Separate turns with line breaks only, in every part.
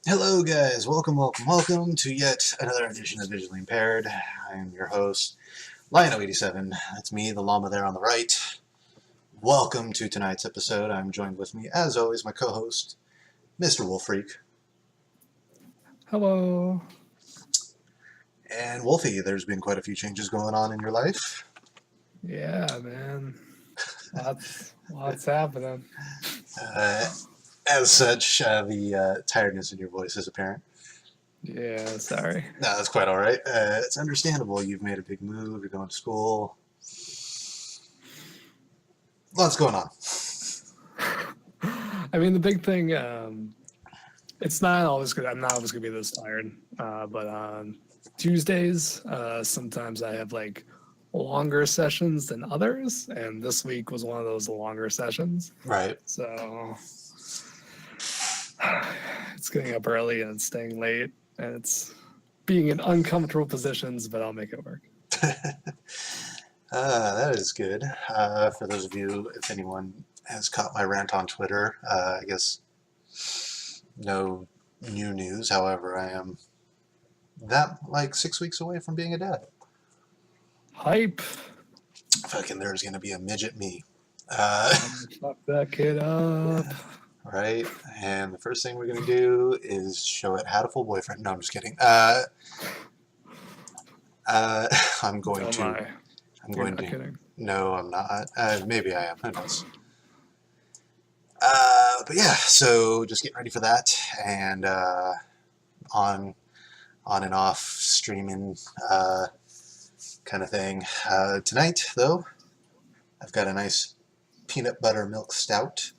Hello guys, welcome to yet another edition of Visually Impaired. I am your host, Lion087. That's me, the llama there on the right. Welcome to tonight's episode. I'm joined with me, as always, my co-host, Mr. WOLFY.
Hello.
And WOLFY, there's been quite a few changes going on in your life.
Yeah, man. Lots happening.
As such, the tiredness in your voice is apparent.
Yeah, sorry.
No, that's quite all right. It's understandable. You've made a big move. You're going to school. Lots going on.
I mean, the big thing, it's not always good. I'm not always going to be this tired. But on Tuesdays, sometimes I have like longer sessions than others. And this week was one of those longer sessions.
Right.
So it's getting up early and it's staying late. And it's being in uncomfortable positions, but I'll make it work.
That is good. For those of you, if anyone has caught my rant on Twitter, I guess no new news. However, I am like 6 weeks away from being a dad.
Hype.
Fucking there's going to be a midget me.
Fuck that kid up.
Right? And the first thing we're going to do is show it had a full boyfriend. No, I'm just kidding. I'm going to...
Kidding.
No, I'm not. Maybe I am. Who knows? But yeah, so just getting ready for that, and on and off streaming kind of thing. Tonight, though, I've got a nice peanut butter milk stout.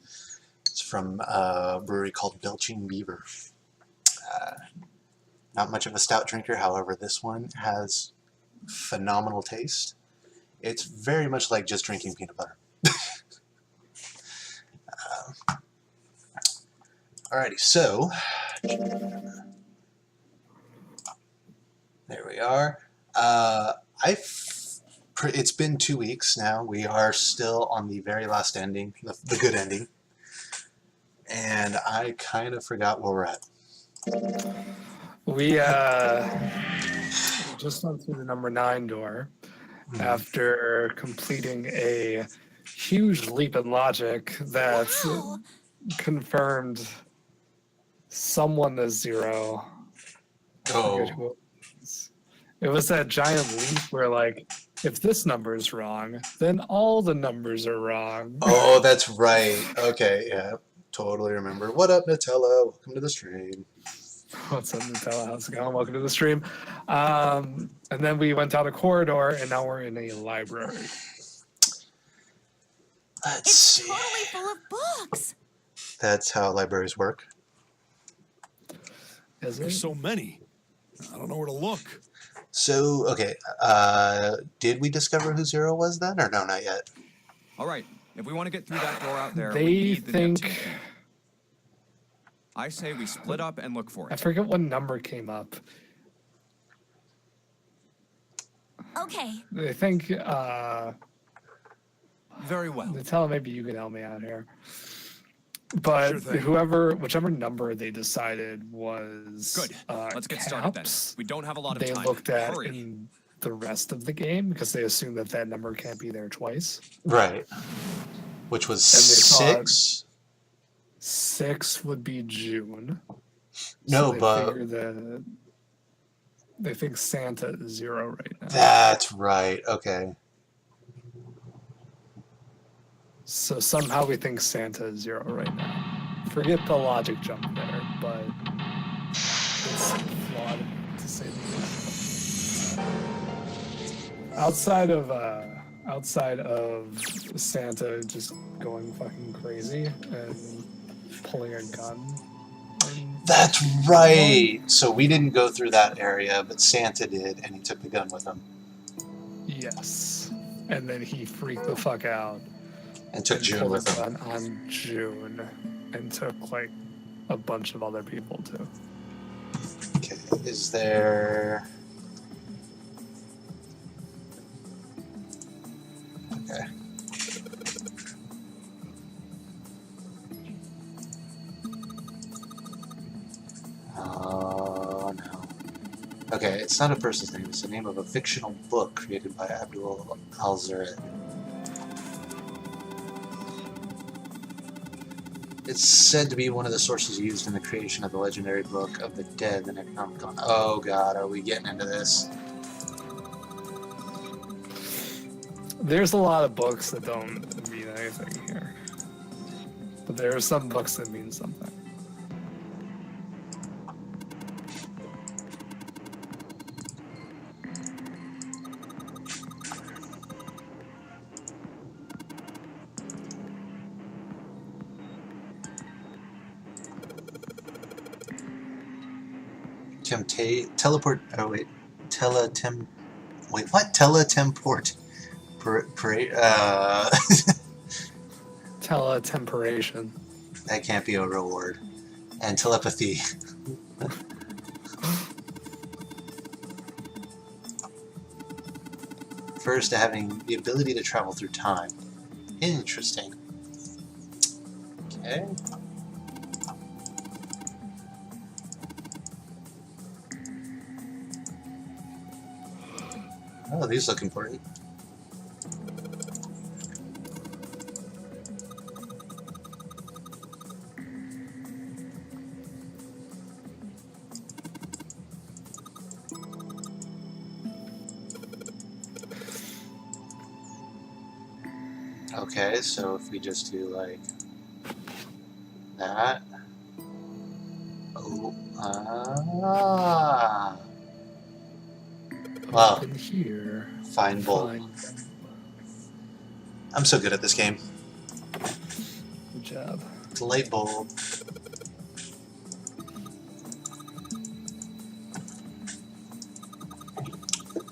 It's from a brewery called Belching Beaver. Not much of a stout drinker, however, this one has phenomenal taste. It's very much like just drinking peanut butter. Alrighty, so there we are. It's been 2 weeks now. We are still on the very last ending, the good ending, and I kind of forgot where we're at.
We just went through the number 9 door. After completing a huge leap in logic that confirmed someone is 0.
Oh.
It was that giant leap where, like, if this number is wrong, then all the numbers are wrong.
Oh, that's right. Okay, yeah, totally remember. What up, Nutella? Welcome to the stream.
What's up, Nutella? How's it going? Welcome to the stream. And then we went down a corridor, and now we're in a library.
Let's see.
It's totally full of books.
That's how libraries work.
There's so many. I don't know where to look.
So, okay, did we discover who 0 was then, or no, not yet?
All right, if we want to get through that door out there,
They
we need the
think...
Neptune. I say we split up and look for
I
it.
forget what number came up.
Okay.
They think,
Very well.
Nutella, maybe you can help me out here. But
Sure thing.
whichever number they decided was
Good. Let's get started then.
caps,
We don't have a lot of
they
time.
looked at
Hurry.
in the rest of the game because they assume that that number can't be there twice.
Right. Which was
And they thought
6?
6 would be June.
No,
they
but
figure that they think Santa is 0 right now.
that's right. Okay.
So somehow we think Santa is 0 right now. Forget the logic jump there, but it's flawed to say the least. Outside of Santa just going fucking crazy and pulling a gun.
That's right. So we didn't go through that area, but Santa did, and he took the gun with him.
Yes. And then he freaked the fuck out.
And took June
pulled
with
a
him.
gun on June and took like a bunch of other people too.
Okay, is there... Okay. Oh, no. Okay, it's not a person's name, it's the name of a fictional book created by Abdul al-Zared. It's said to be one of the sources used in the creation of the legendary Book of the Dead, the Necronomicon. Oh god, are we getting into this?
There's a lot of books that don't mean anything here. But there are some books that mean something.
Teleport. Oh wait, Wait, what? Teletemport.
Teletemperation.
That can't be a real word. And telepathy. Refers to having the ability to travel through time. Interesting. Okay. Oh, these look important. Okay, so if we just do like that. Oh, wow.
In here.
Fine bulb. I'm so good at this game.
Good job.
The light bulb.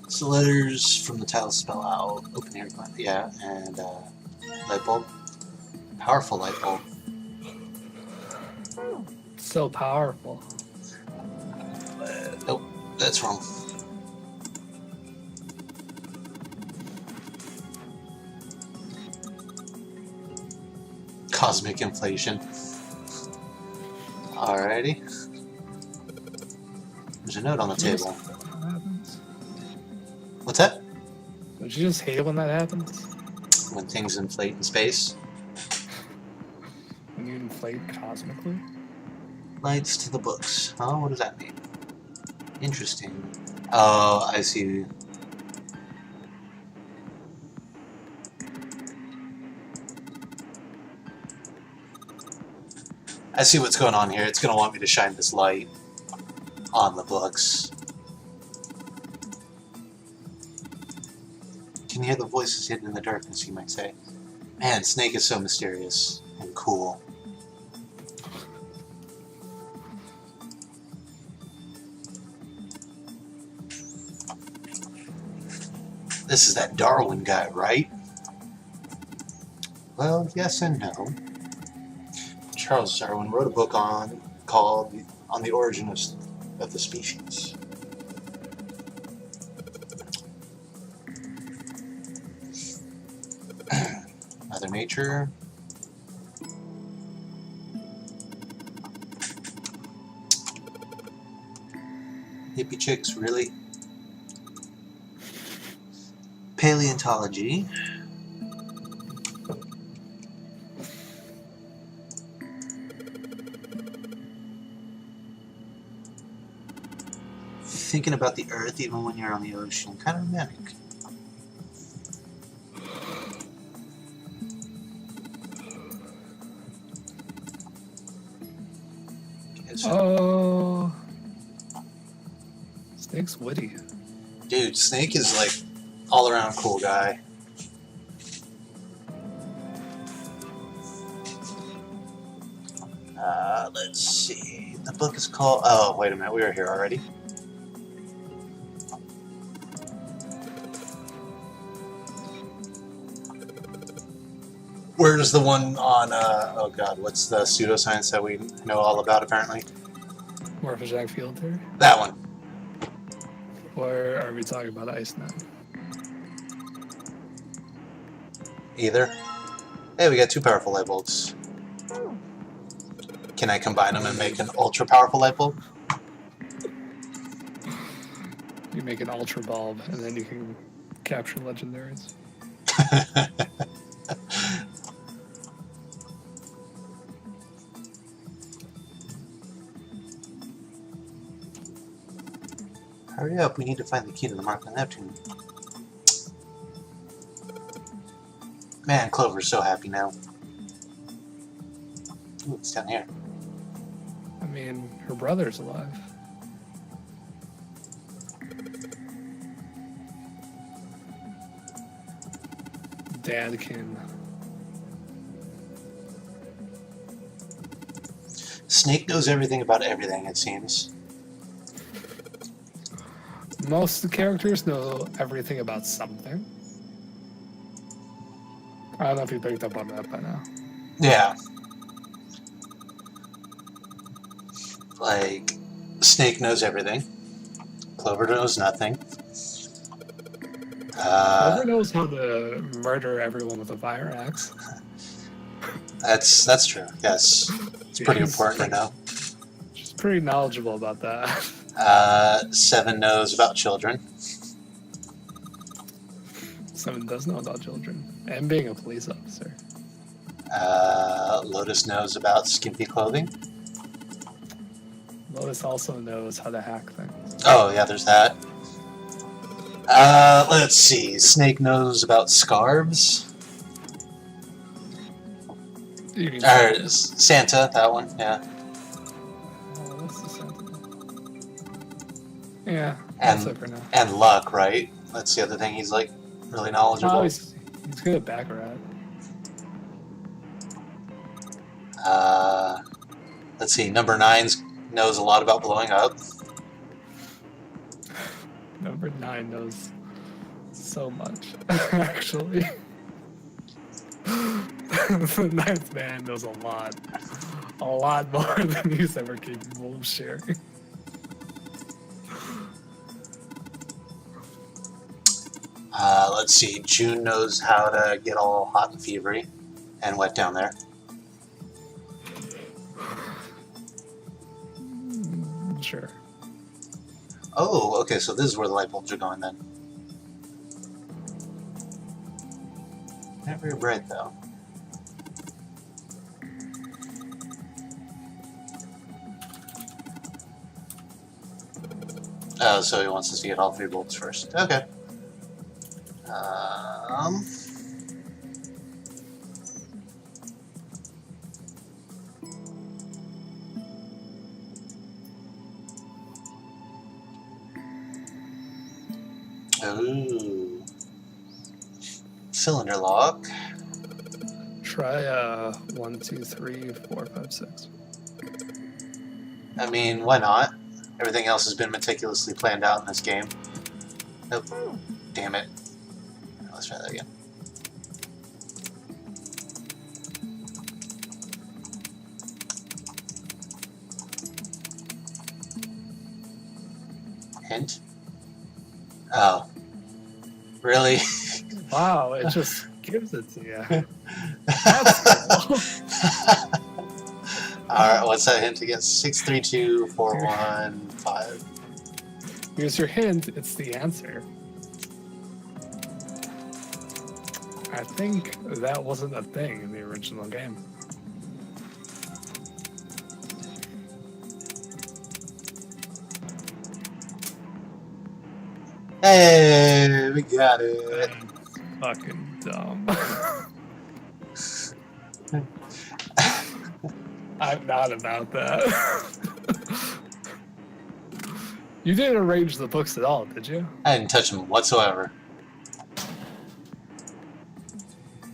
So letters from the title spell out. Open air, yeah, and light bulb. Powerful light bulb.
So powerful.
Nope, that's wrong. Cosmic inflation. Alrighty. There's a note on the table. What's that?
Don't you just hate it when that happens?
When things inflate in space.
When you inflate cosmically?
Lights to the books. Oh, what does that mean? Interesting. Oh, I see. I see what's going on here. It's going to want me to shine this light on the books. Can you hear the voices hidden in the darkness, you might say? Man, Snake is so mysterious and cool. This is that Darwin guy, right? Well, yes and no. Charles Darwin wrote a book called On the Origin of the Species. Mother Nature. Hippie chicks, really? Paleontology. thinking about the Earth even when you're on the ocean. Kind of romantic.
Oh, Snake's witty.
Dude, Snake is like all around cool guy. Let's see. The book is called. Oh, wait a minute. We were here already. Where's the one on? Oh God, what's the pseudoscience that we know all about? Apparently,
Morphojack field theory?
that one.
Or are we talking about Ice Nine?
Either. Hey, we got 2 powerful light bulbs. Can I combine them and make an ultra powerful light bulb?
You make an ultra bulb, and then you can capture legendaries.
Hurry up, we need to find the key to the Mark on Neptune. Man, Clover's so happy now. Ooh, it's down here.
I mean, her brother's alive. Dadkin.
Snake knows everything about everything, it seems.
Most of the characters know everything about something. I don't know if you picked up on that by now.
Yeah. Like, Snake knows everything. Clover knows nothing.
Clover knows how to murder everyone with a fire axe.
That's true, yes. It's pretty important to know.
She's pretty knowledgeable about that.
7 knows about children.
7 does know about children. And being a police officer.
Lotus knows about skimpy clothing.
Lotus also knows how to hack things.
Oh, yeah, there's that. Let's see. Snake knows about scarves.
You mean
Or Santa, that one, yeah.
Oh, what's the Santa? Yeah,
And-
that's it for now.
And luck, right? That's the other thing he's like really knowledgeable.
Oh, he's good at Baccarat.
Let's see. Number 9 knows a lot about blowing up.
Number 9 knows so much, actually. The 9th man knows a lot more than he's ever capable of sharing.
Let's see. June knows how to get all hot and fevery and wet down there.
Sure.
Oh, okay. So this is where the light bulbs are going then. Not very bright though. Oh, so he wants us to get all 3 bolts first. Okay. Ooh. Cylinder lock.
Try 1, 2, 3, 4, 5, 6.
I mean, why not? Everything else has been meticulously planned out in this game. Nope. Damn it. Let's try that again. Hint? Oh. Really?
Wow, it just gives it to you. That's cool.
Alright, what's that hint again? 632415.
Here's your hint, it's the answer. I think that wasn't a thing in the original game.
Hey, we got it.
That's fucking dumb. I'm not about that. You didn't arrange the books at all, did you?
I didn't touch him whatsoever.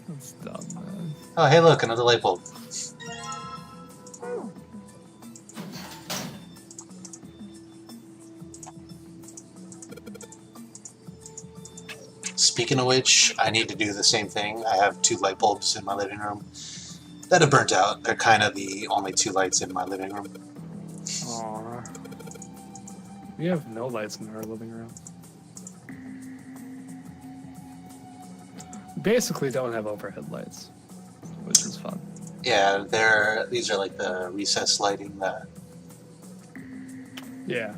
That's dumb, man.
Oh, hey, look, another light bulb. Speaking of which, I need to do the same thing. I have 2 light bulbs in my living room that have burnt out. They're kind of the only 2 lights in my living room.
Aw. We have no lights in our living room. Basically don't have overhead lights, which is fun.
Yeah, these are like the recessed lighting that...
Yeah.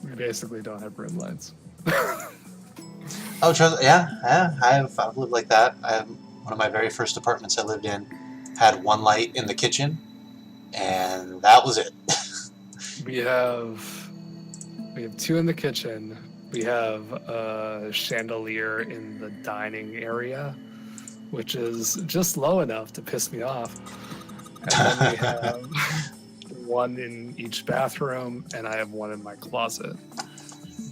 We basically don't have room lights.
Oh, yeah, I've lived like that. One of my very first apartments I lived in had 1 light in the kitchen, and that was it.
We have 2 in the kitchen. We have a chandelier in the dining area, which is just low enough to piss me off. And then we have 1 in each bathroom, and I have 1 in my closet.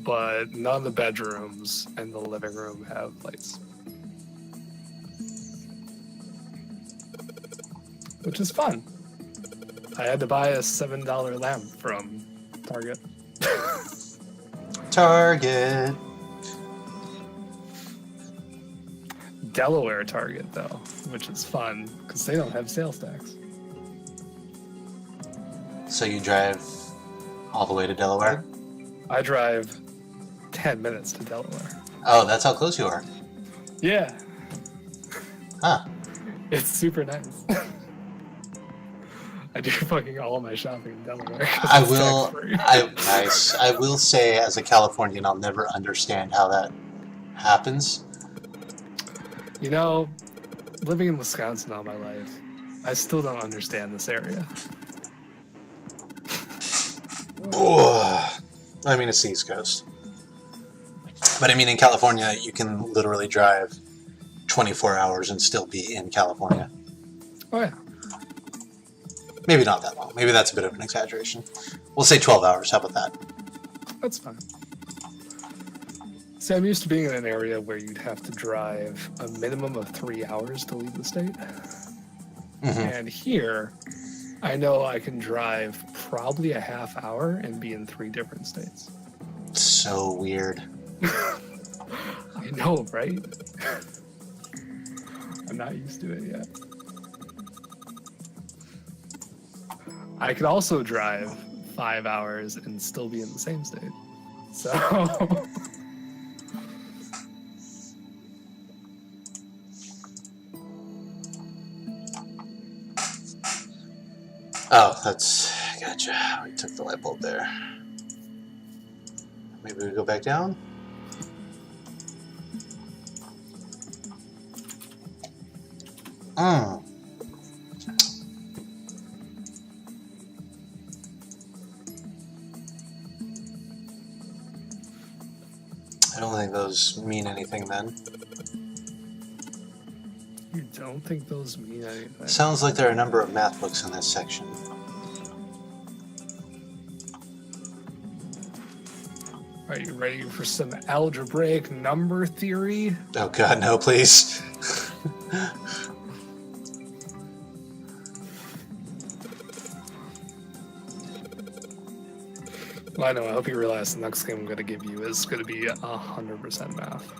But none of the bedrooms and the living room have lights. Which is fun. I had to buy a $7 lamp from Target.
Target.
Delaware Target, though, which is fun because they don't have sales tax.
So you drive all the way to Delaware?
I drive 10 minutes to Delaware.
Oh, that's how close you are.
Yeah,
Huh.
it's super nice. I do fucking all my shopping in Delaware. 'Cause
I
it's
will.
tax-free.
Nice. I will say, as a Californian, I'll never understand how that happens.
You know, living in Wisconsin all my life, I still don't understand this area.
I mean, it's the East Coast. But I mean, in California, you can literally drive 24 hours and still be in California.
Oh yeah,
Maybe not that long. Maybe that's a bit of an exaggeration. We'll say 12 hours. How about that?
that's fine. See, I'm used to being in an area where you'd have to drive a minimum of 3 hours to leave the state. And here, I know I can drive probably a half hour and be in 3 different states.
So weird.
I know, right? I'm not used to it yet. I could also drive 5 hours and still be in the same state. So...
Oh, that's... Gotcha. We took the light bulb there. Maybe we go back down? I don't think those mean anything then.
You don't think those mean anything?
Sounds like there are a number of math books in this section.
Are you ready for some algebraic number theory?
Oh god, no, please.
Well, I know, I hope you realize the next game I'm going to give you is going to be 100% math.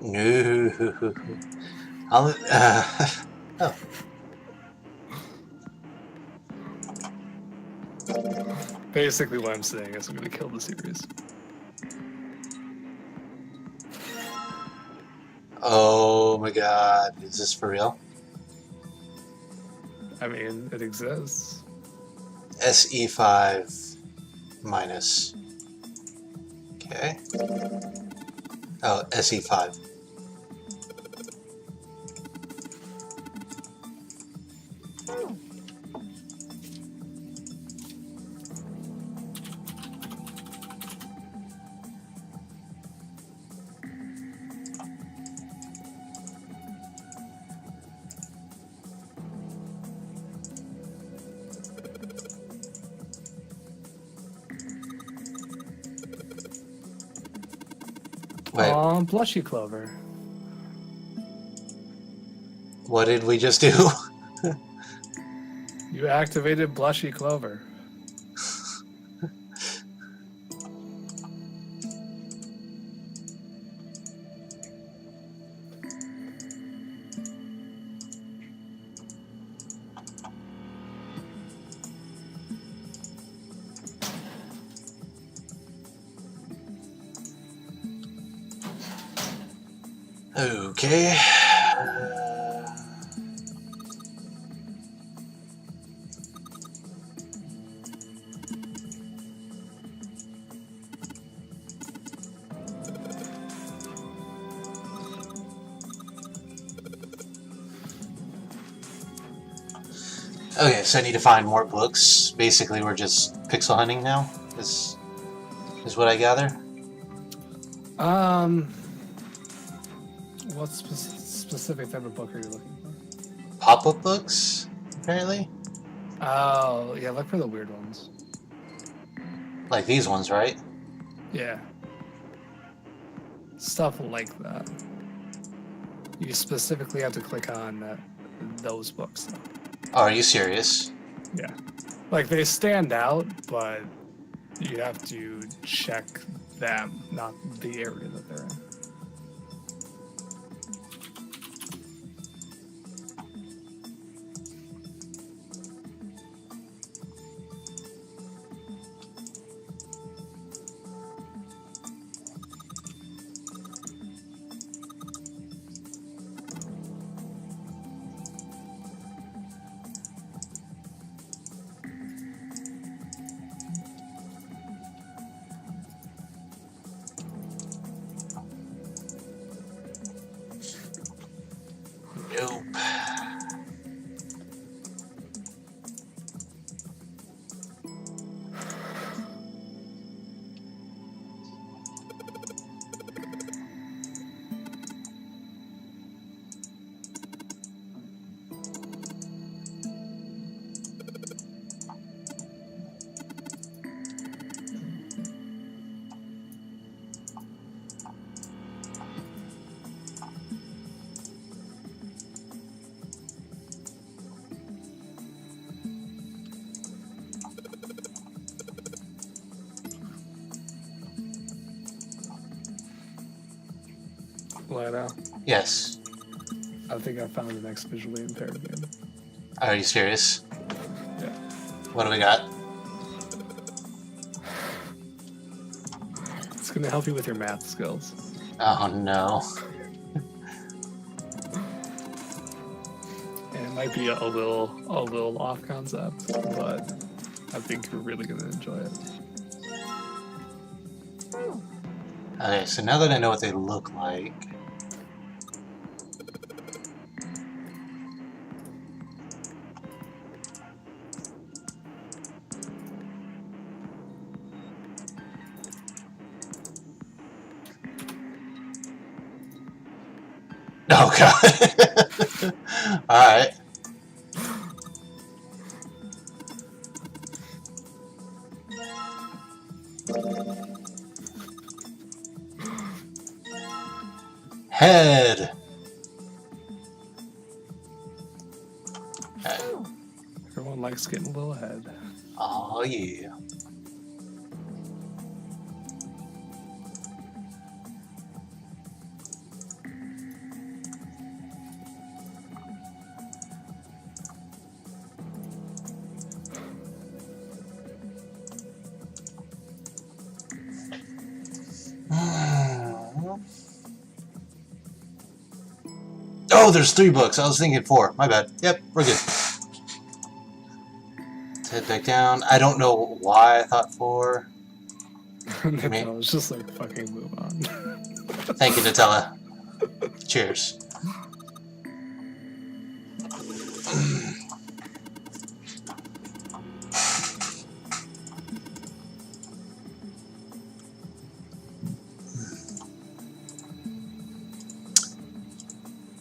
No. Oh.
Basically what I'm saying is I'm going to kill the series.
Oh my god, is this for real?
I mean, it exists.
SE5 minus. Okay. Oh, SE5. Wait,
Blushy Clover.
what did we just do?
You activated Blushy Clover.
Okay. Okay, so I need to find more books. Basically, we're just pixel hunting now. Is what I gather.
What specific type of book are you looking for?
Pop-up books, apparently.
Oh, yeah, look for the weird ones.
Like these ones, right?
Yeah. Stuff like that. You specifically have to click on those books.
Oh, are you serious?
Yeah. Like, they stand out, but you have to check them, not the area that they're in.
Nope.
Lana,
Yes.
I think I found the next visually impaired game.
Are you serious?
Yeah.
What do we got?
It's gonna help you with your math skills.
Oh no.
And it might be a little off concept, but I think you're really gonna enjoy it.
Okay, so now that I know what they look like. Oh god. Alright. Head. Okay.
Everyone likes getting a little ahead.
Oh yeah. Oh, there's 3 books. I was thinking 4. My bad. Yep, we're good. Let's head back down. I don't know why I thought 4.
Nutella was just like, fucking move on.
Thank you, Nutella. Cheers.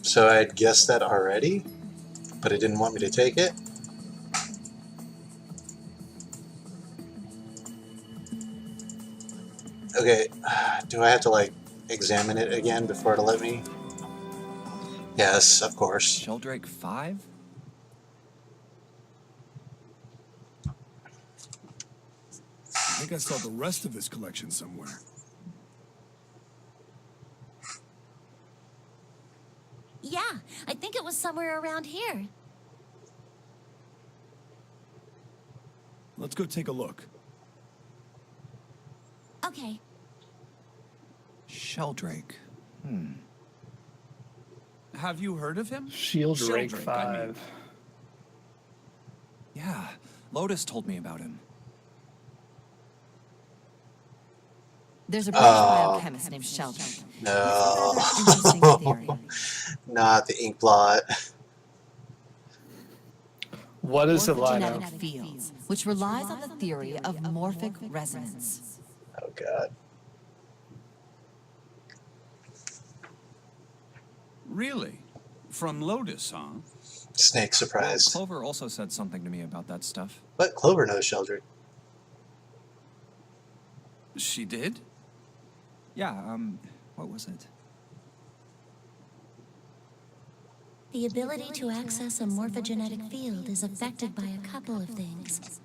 So I had guessed that already, but it didn't want me to take it. Okay, do I have to like examine it again before it'll let me? Yes, of course.
Sheldrake 5?
I think I saw the rest of his collection somewhere.
Yeah, I think it was somewhere around here.
Let's go take a look.
Okay.
Sheldrake.
Have you heard of him?
Sheldrake
Sheldrake, I mean.
5.
Yeah, Lotus told me about him.
There's a British biochemist named Sheldrake.
No.
Interesting theory.
Not the ink blot.
What is it, Lino?
Morphogenetic fields, which relies on the theory of morphic resonance.
Oh god.
Really? From Lotus, huh?
Snake
Well,
surprised.
Clover also said something to me about that stuff.
But Clover knows Sheldrake.
She did?
Yeah, what was it?
The ability to access a morphogenetic field is affected by a couple of things.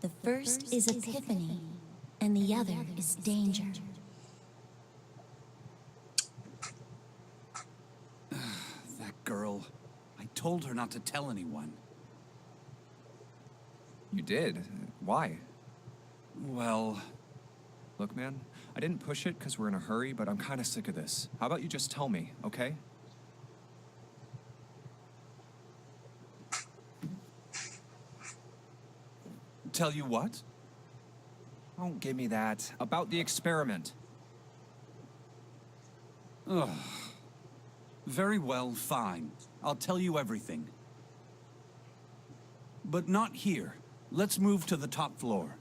The first is epiphany, and the other is danger.
That girl. I told her not to tell anyone.
You did? Why?
Well,
Look, man, I didn't push it because we're in a hurry, but I'm kind of sick of this. How about you just tell me, okay?
tell you what?
Don't give me that. About the experiment.
Ugh. Very well, fine. I'll tell you everything. But not here. Let's move to the top floor.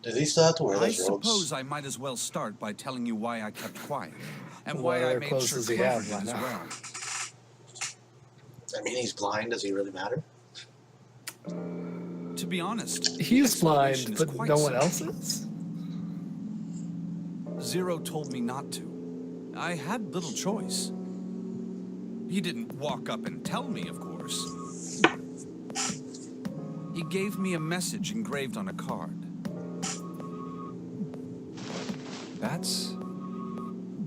Does he still have to wear
I
those robes?
suppose I might as well start by telling you why I kept quiet. And
What
why I
other
made
clothes
sure
does he
Clover
have
did
by
as
now?
well.
I mean, he's blind. Does he really matter?
To be honest, the
He's
explanation
blind,
is
but
quite
no one
simple.
else is?
Zero told me not to. I had little choice. He didn't walk up and tell me, of course. He gave me a message engraved on a card.
That's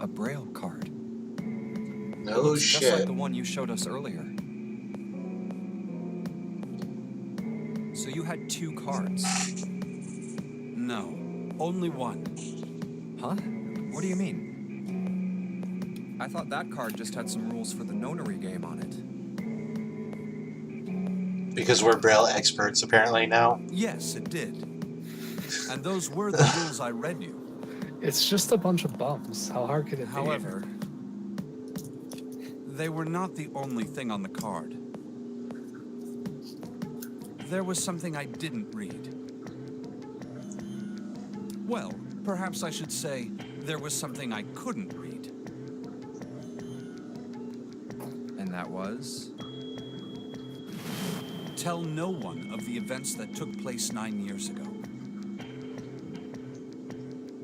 a Braille card.
No
Looks
shit.
just like the one you showed us earlier. So you had 2 cards.
No, only one.
Huh? What do you mean? I thought that card just had some rules for the nonary game on it.
Because we're Braille experts, apparently, now.
Yes, it did. And those were the rules I read you.
It's just a bunch of bums. How hard could it be?
However, they were not the only thing on the card. There was something I didn't read. Well, perhaps I should say there was something I couldn't read.
And that was?
Tell no one of the events that took place 9 years ago.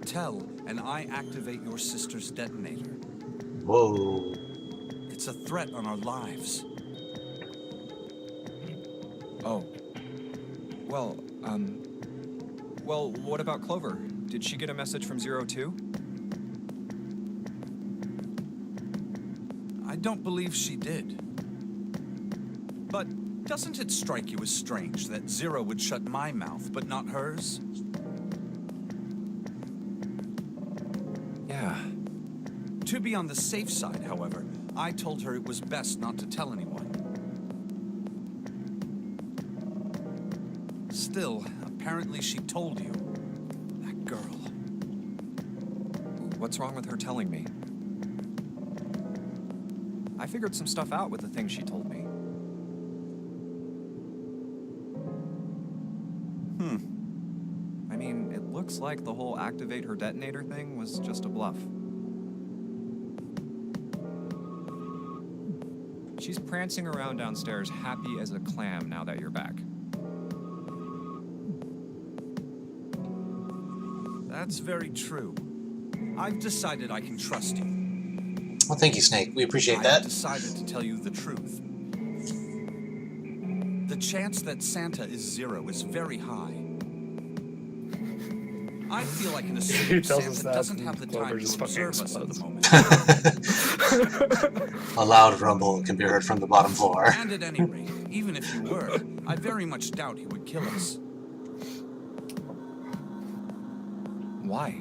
Tell, and I activate your sister's detonator.
Whoa.
It's a threat on our lives.
Oh. Well, what about Clover? Did she get a message from Zero too?
I don't believe she did. But doesn't it strike you as strange that Zero would shut my mouth, but not hers?
Yeah.
To be on the safe side, however, I told her it was best not to tell anyone. Still, apparently she told you. That girl.
What's wrong with her telling me? I figured some stuff out with the things she told me. I mean, it looks like the whole activate her detonator thing was just a bluff. She She's prancing around downstairs, happy as a clam now that you're back.
That's very true. I've decided I can trust you.
Well, thank you, Snake. We appreciate
I've
that.
decided to tell you the truth. The chance that Santa is Zero is very high. I feel I can
He
assume
tells us
Santa
that
doesn't
and
have the
Clover
time to
just fucking
observe us at the
explodes.
moment.
A loud rumble can be heard from the bottom floor.
And at any rate, even if you were, I very much doubt he would kill us.
Why?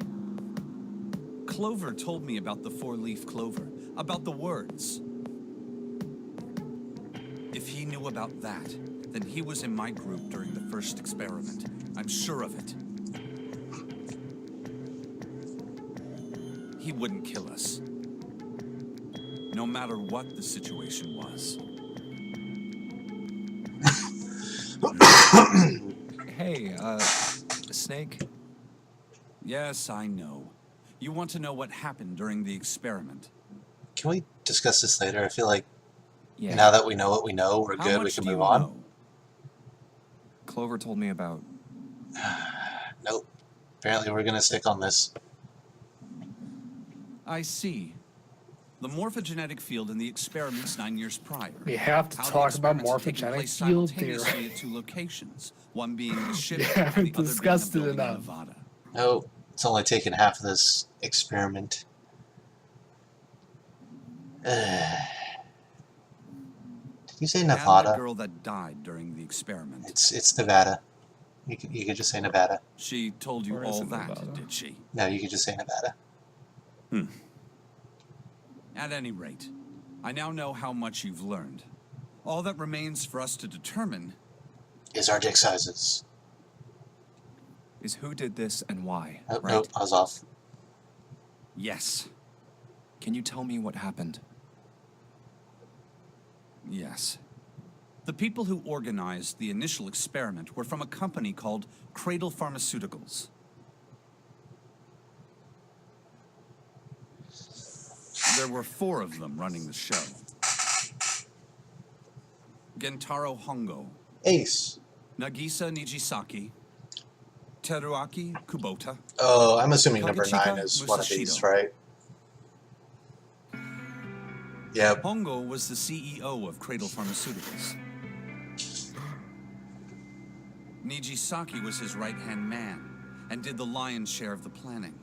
Clover told me about the four-leaf clover, about the words. If he knew about that, then he was in my group during the first experiment. I'm sure of it. He wouldn't kill us. No matter what the situation was.
Hey, Snake?
Yes, I know. You want to know what happened during the experiment.
Can we discuss this later? I feel like
Yeah.
now that we know what we know, we're
How
good. We
much
can
do
move
you
on.
know?
Clover told me about...
Nope. Apparently we're going to stick on this.
I see. The morphogenetic field in the experiments 9 years prior.
We have to
How the
talk about
experiments had taken
morphogenic
place
field theory.
simultaneously at two locations, one being the ship,
We
and
haven't
the other
discussed
being
it
a building in
enough.
Nevada.
No, it's only taken half of this experiment. Did you say
And the
Nevada?
girl that died during the experiment.
It's Nevada. You could just say Nevada.
She told you
Or is
all
it
that,
Nevada?
did she?
No, you could just say Nevada.
At any rate, I now know how much you've learned. All that remains for us to determine
Is our dick sizes.
Is who did this and why,
Oh,
right?
nope, I was off.
yes.
Can you tell me what happened?
Yes. The people who organized the initial experiment were from a company called Cradle Pharmaceuticals. There were 4 of them running the show. Gentaro Hongo,
Ace.
Nagisa Nijisaki, Teruaki Kubota,
Oh, I'm assuming number
Kagechika
9 is one of these,
Musashido.
right? Yep.
Hongo was the CEO of Cradle Pharmaceuticals. Nijisaki was his right-hand man and did the lion's share of the planning.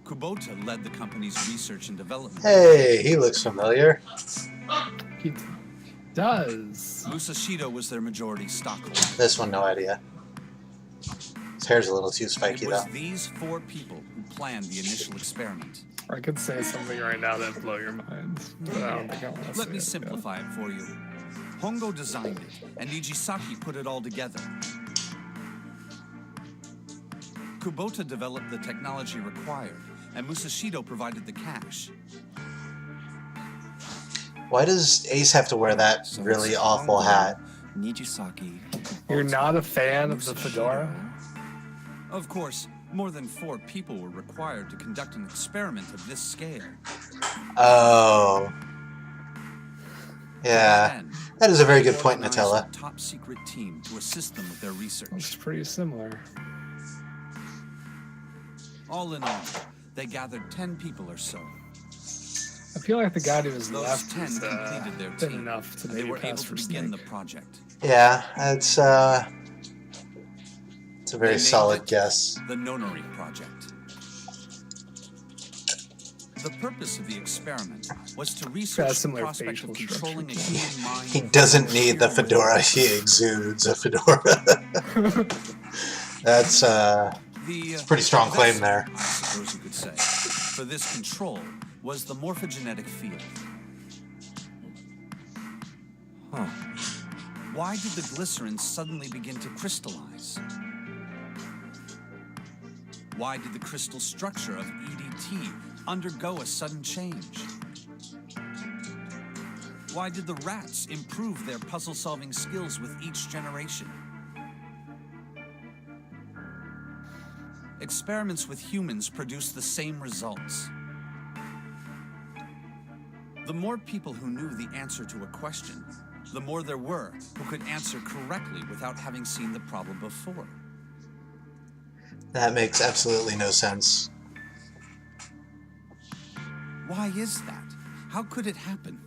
Kubota led the company's research and development.
Hey, he looks familiar.
He does.
Musashido was their majority stockholder.
This one, no idea. His hair's a little too spiky,
It was
though.
these 4 people who planned the initial experiment.
I could say something right now that'd blow your mind, but I don't think I want to
Let me simplify it for you. Hongo designed it, and Nijisaki put it all together. Kubota developed the technology required, and Musashido provided the cash.
Why does Ace have to wear that
So
really
it's
awful
Hongo,
hat?
Nijisaki.
You're not a fan of the fedora?
Of course, more than 4 people were required to conduct an experiment of this scale.
Oh. Yeah.
Then,
That is a very good
they
point,
organized
Nutella.
a top-secret team to assist them with their research.
It's pretty similar.
All in all, they gathered 10 people or so.
I feel like the guy who was
Those
left
10
is
completed their
thin
team,
enough to
and they
maybe
were able
pass
to
for
begin the
Snake.
project.
Yeah, it's a
They
very
named
solid
it
guess.
The Nonary Project. The purpose of the experiment was to research the
similar
prospect of
facial
controlling a
structure.
human mind.
He doesn't
for
need the
sheer
fedora,
will.
he exudes a fedora. That's
The
pretty strong claim
vessel,
there.
I suppose you could say, for this control was the morphogenetic field.
Huh.
Why did the glycerin suddenly begin to crystallize? Why did the crystal structure of EDT undergo a sudden change? Why did the rats improve their puzzle-solving skills with each generation? Experiments with humans produce the same results. The more people who knew the answer to a question, the more there were who could answer correctly without having seen the problem before.
That makes absolutely no sense.
Why is that? How could it happen?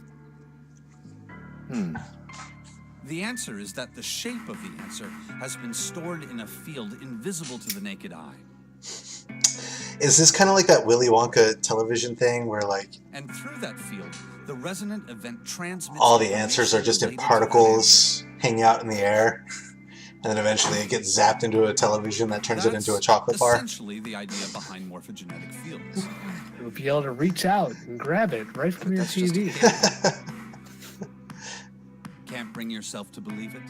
The answer is that the shape of the answer has been stored in a field invisible to the naked eye.
Is this kind of like that Willy Wonka television thing where, like,
And through that field, the resonant event transmits
all the answers are just in
related to
particles hanging out in the air, and then eventually it gets zapped into a television that turns it into a chocolate bar?
Essentially the idea behind morphogenetic fields.
You'll be able to reach out and grab it right from your
That's just a
TV.
Can't bring yourself to believe it?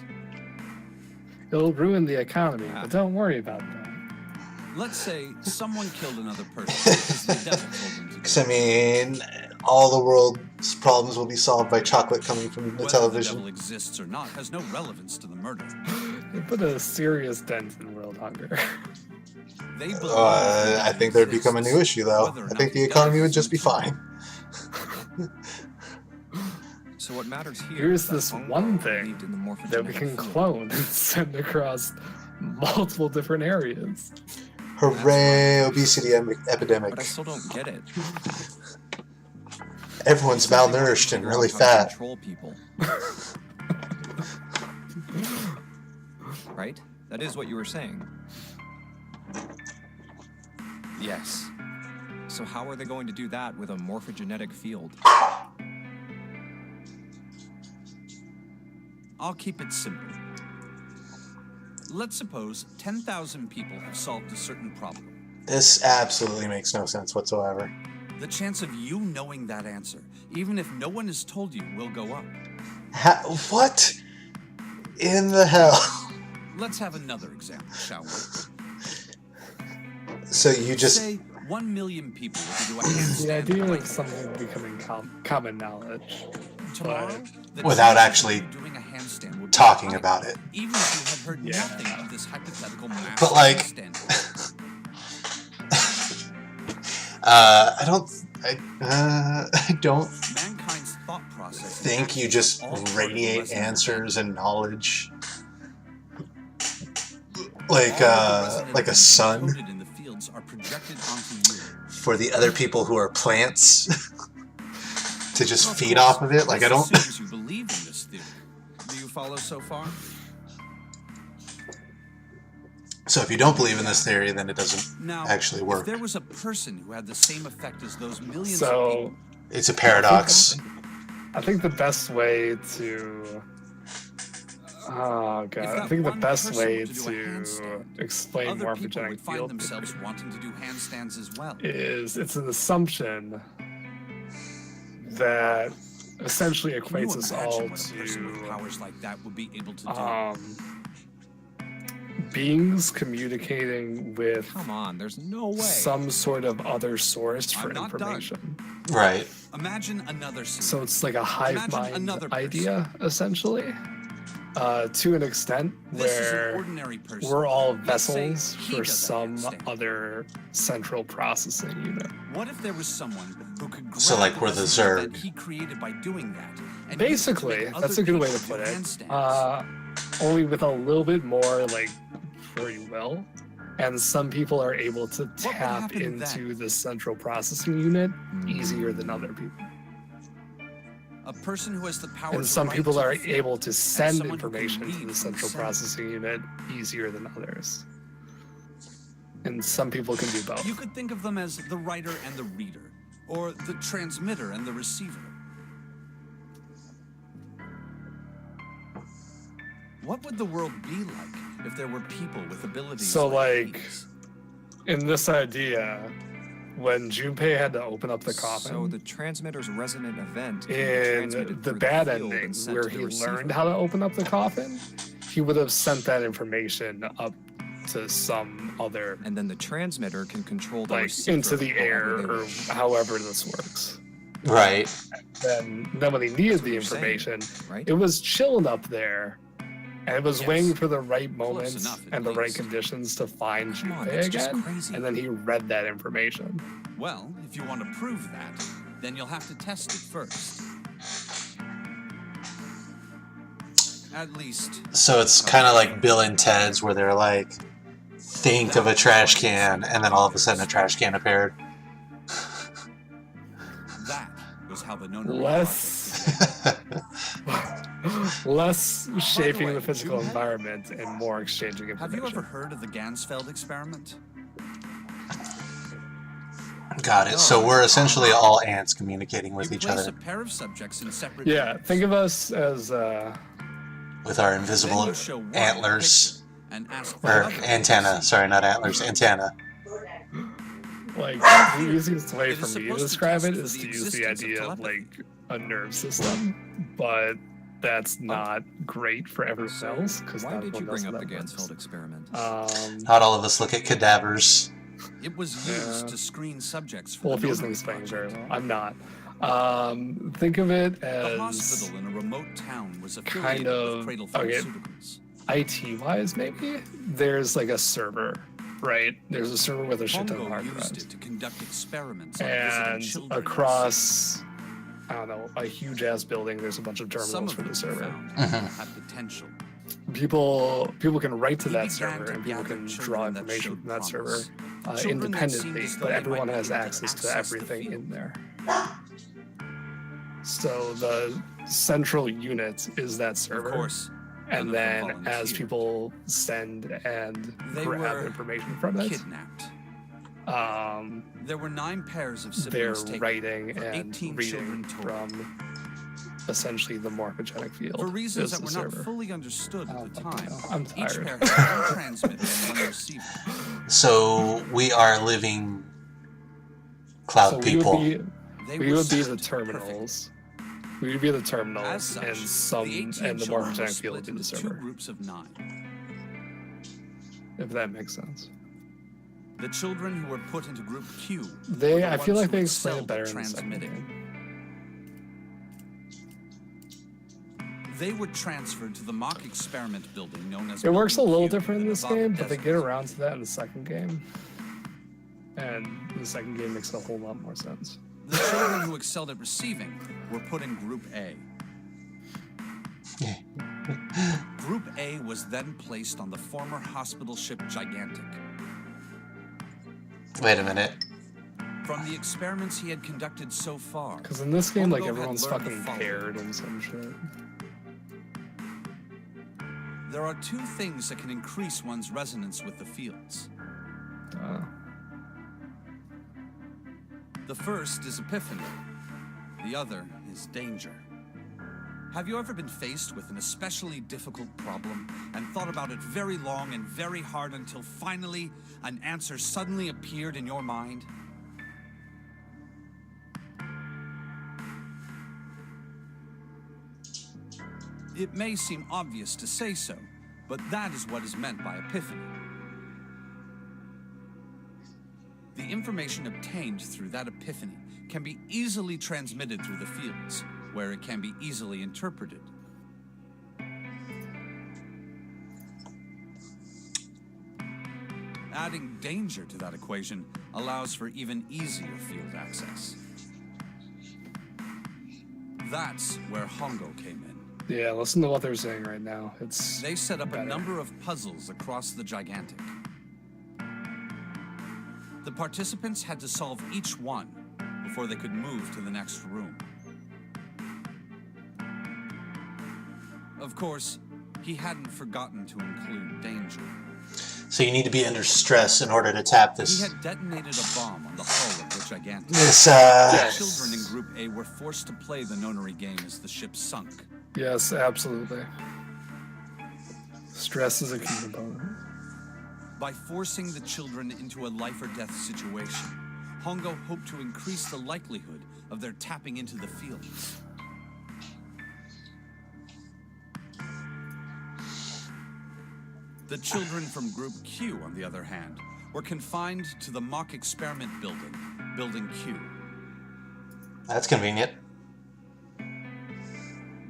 It'll ruin the economy, but don't worry about that.
Let's say someone killed another person because the devil told them to do
Because, I
it.
mean, all the world's problems will be solved by chocolate coming from the
Whether the
television.
devil exists or not has no relevance to the murder.
It put a serious dent in world hunger.
They believe
I think there'd become a new issue, though. I think the economy would just be fine.
So what matters here
Here's
is that
this
Hong
one
Kong
thing
believed in the morphogenetic
that we can
field.
clone and send across multiple different areas.
Hooray, obesity epidemic.
But I still don't get it.
Everyone's malnourished and really fat.
Control people. Right? That is what you were saying. Yes. So how are they going to do that with a morphogenetic field?
I'll keep it simple. Let's suppose 10,000 people have solved a certain problem.
This absolutely makes no sense whatsoever.
The chance of you knowing that answer, even if no one has told you, will go up.
What in the hell?
Let's have another example, shall we?
So you just...
Say 1 million people will do a handstand.
The idea
like
of something becoming common knowledge.
tomorrow, the
Without
chance of
actually
you doing a handstand would be
talking
high,
about it.
even if you had heard
Yeah.
nothing of this hypothetical mass
But, like,
handstand.
I don't
Mankind's thought process
think you just
all part of the
radiate
resonant
answers and knowledge
All
like
of the resonant
a
events
sun
encoded in the fields are projected onto you.
for the other people who are plants to just
Of
feed
course,
off of it. Like,
this
I don't...
assumes you believe in this theory. Do you follow so far?
So if you don't believe in this theory, then it doesn't
Now,
actually
if
work.
there was a person who had the same effect as those millions of
So
people,
It's a paradox.
I think the best way to oh god,
If
I
that
think the
one
best
person
way
were to do a
to
handstand,
explain
other people
morphogenic
would find
field
themselves
theory
wanting to do handstands as well.
is it's an assumption that essentially
Can you
equates us all
imagine what a person with
to
powers like that would be able to do?
beings communicating with
Come on, there's no way.
some sort of other source for
I'm not done.
information.
Right.
Imagine another scene.
So it's like a hive
Imagine
mind
another person.
idea, essentially, to an extent
This is an
where
ordinary person.
we're all
Let's say
vessels
he
for
does a
some
handstand.
other central processing unit.
What if there was someone who could grab
So, like, we're the
resonant event
Zerg.
he created by doing that? And
Basically,
use it to make
that's
other
a good way to
people
put
do
it.
handstands?
Only with a little bit more, like, free will. And some people are able to
would
tap
happen
into
then?
the central processing unit easier than other people.
A person who has the power
And
to
some
write
people
to
are
the field,
able to send
someone who can
information to
read
the
from the
central
center.
processing unit easier than others. And some people can do both.
You could think of them as the writer and the reader, or the transmitter and the receiver. What would the world be like if there were people with abilities
So, like,
these?
in this idea, when Junpei had to open up the coffin,
So the transmitter's resonant event can be
in
transmitted
the
through
bad
field
ending,
and sent
where
to the
he
receiver.
learned how to open up the coffin, he would have sent that information up to some other,
And then the transmitter can control the
like,
receiver
into the air,
however they
or
wish.
however this works.
Right.
Then when he needed the
what you're saying,
information,
right?
it was chilling up there, and it was
Yes.
waiting for the right moments
enough, at
and the right
least.
conditions to find
Come on,
Junpei
that's just
again,
crazy.
and then he read that information.
Well, if you want to prove that, then you'll have to test it first. At least.
So it's kind of like Bill and Ted's, where they're like, think of a trash can, and then all of a sudden a trash can appeared.
That was how the nonary
Less shaping
way,
the physical
Juhead,
environment and more exchanging
Have
information.
you ever heard of the Gansfeld experiment?
Got it. So we're essentially all ants communicating with
You
each
place
other
a pair of subjects in separate
Yeah,
groups.
think of us as
with our
Then
invisible
you show one
antlers.
picture and ask the
Or
other
antenna.
to see.
Sorry, not antlers. Antenna.
like the easiest way
It
for
is
me to
supposed to
describe
test
it
for
is
the
to use the
existence of
idea of
telepathy.
like a nerve system, but that's not great for everyone else because
Why
not
did you
everyone knows
bring
how
up the
that works.
Gansfeld experiment?
Not all of us look at cadavers.
It was used
Yeah.
to screen subjects for
Wolfie
the
isn't
notary
explaining very
project.
well. I'm not. Think of it
The
as
hospital in a remote town was
kind
affiliated
of-
with Cradle
okay.
Pharmaceuticals.
IT-wise, maybe there's like a server, right? There's a server with a shit ton of
Hongo
hard
used
drives,
it to conduct experiments on visiting
and
children.
across, I don't know, a huge ass building, there's a bunch of
Some
terminals
of
for
them
the server.
found had potential.
People can write to
He
that
began
server,
to
and people
gather
can
children
draw
that
information
showed
from that server
promise. Children that seemed
independently,
as though
but
they
everyone
might be
has
able to
access to
access the
everything
field.
in there. So the central unit is that
Of
server.
course,
And
none of
then
them
as
volunteered.
people send and
They
grab
were
information from it,
kidnapped. There were 9 pairs of
they're
siblings taken.
writing
for
and
18
reading
children total.
from essentially the morphogenic field.
For reasons
is
that
the
were not
server.
fully understood
I
at
don't
the
fucking
time,
know. I'm
each
tired.
pair had 1 transmitter and 1 receiver.
So we are living cloud
So
people.
They
we
were
would be the
served
terminals. We would be the
As
terminals,
such,
and some
the 18
and the
children were
morphogenic field would
split
be the
into 2
server.
groups of 9.
If that makes sense.
The children who were put into Group Q were
They,
the
I feel
ones
like
who
they explain it
excelled
better
at
in the second
transmitting.
game.
They were transferred to the mock experiment building known as
It works a
Building
little
Q
different in
the
this
Nevada
game, but they
desert.
get around to that in the second game. And the second game makes a whole lot more sense.
The children who excelled at receiving were put in Group A. Group A was then placed on the former hospital ship Gigantic.
Wait a minute.
From the experiments he had conducted so far,
Because in this game, like,
Hongo had
everyone's
learned
fucking
the following.
impaired and some shit.
there are 2 things that can increase one's resonance with the fields. The first is epiphany. The other is danger. Have you ever been faced with an especially difficult problem and thought about it very long and very hard until finally an answer suddenly appeared in your mind? It may seem obvious to say so, but that is what is meant by epiphany. The information obtained through that epiphany can be easily transmitted through the fields, where it can be easily interpreted. Adding danger to that equation allows for even easier field access. That's where Hongo came in.
Yeah, listen to what they're saying right now. It's
They set up a
better.
number of puzzles across the Gigantic. The participants had to solve each one before they could move to the next room. Of course, he hadn't forgotten to include danger.
So you need to be under stress in order to tap
He
this.
had detonated a bomb on the hull of the Gigantic.
This
Children in Group A were forced to play the nonary game as the ship sunk.
Yes, absolutely. Stress is a key component.
By forcing the children into a life or death situation, Hongo hoped to increase the likelihood of their tapping into the fields. The children from Group Q, on the other hand, were confined to the mock experiment building, Building Q.
That's convenient.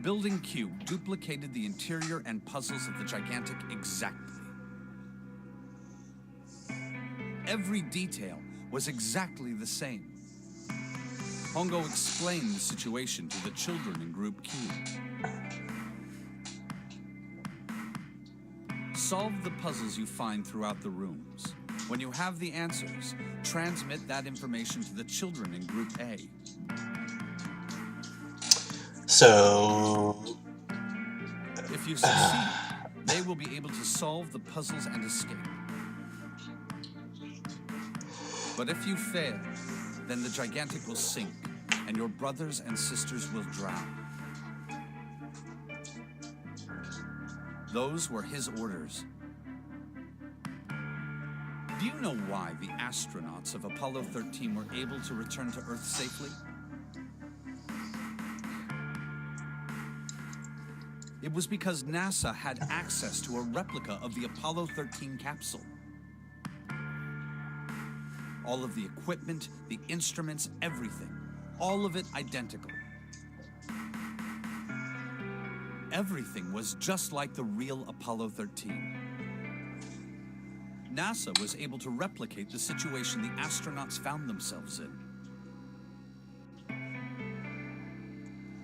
Building Q duplicated the interior and puzzles of the Gigantic exactly. Every detail was exactly the same. Hongo explained the situation to the children in Group Q. Solve the puzzles you find throughout the rooms. When you have the answers, transmit that information to the children in Group A.
So...
If you succeed, they will be able to solve the puzzles and escape. But if you fail, then the Gigantic will sink, and your brothers and sisters will drown. Those were his orders. Do you know why the astronauts of Apollo 13 were able to return to Earth safely? It was because NASA had access to a replica of the Apollo 13 capsule. All of the equipment, the instruments, everything. All of it identical. Everything was just like the real Apollo 13. NASA was able to replicate the situation the astronauts found themselves in.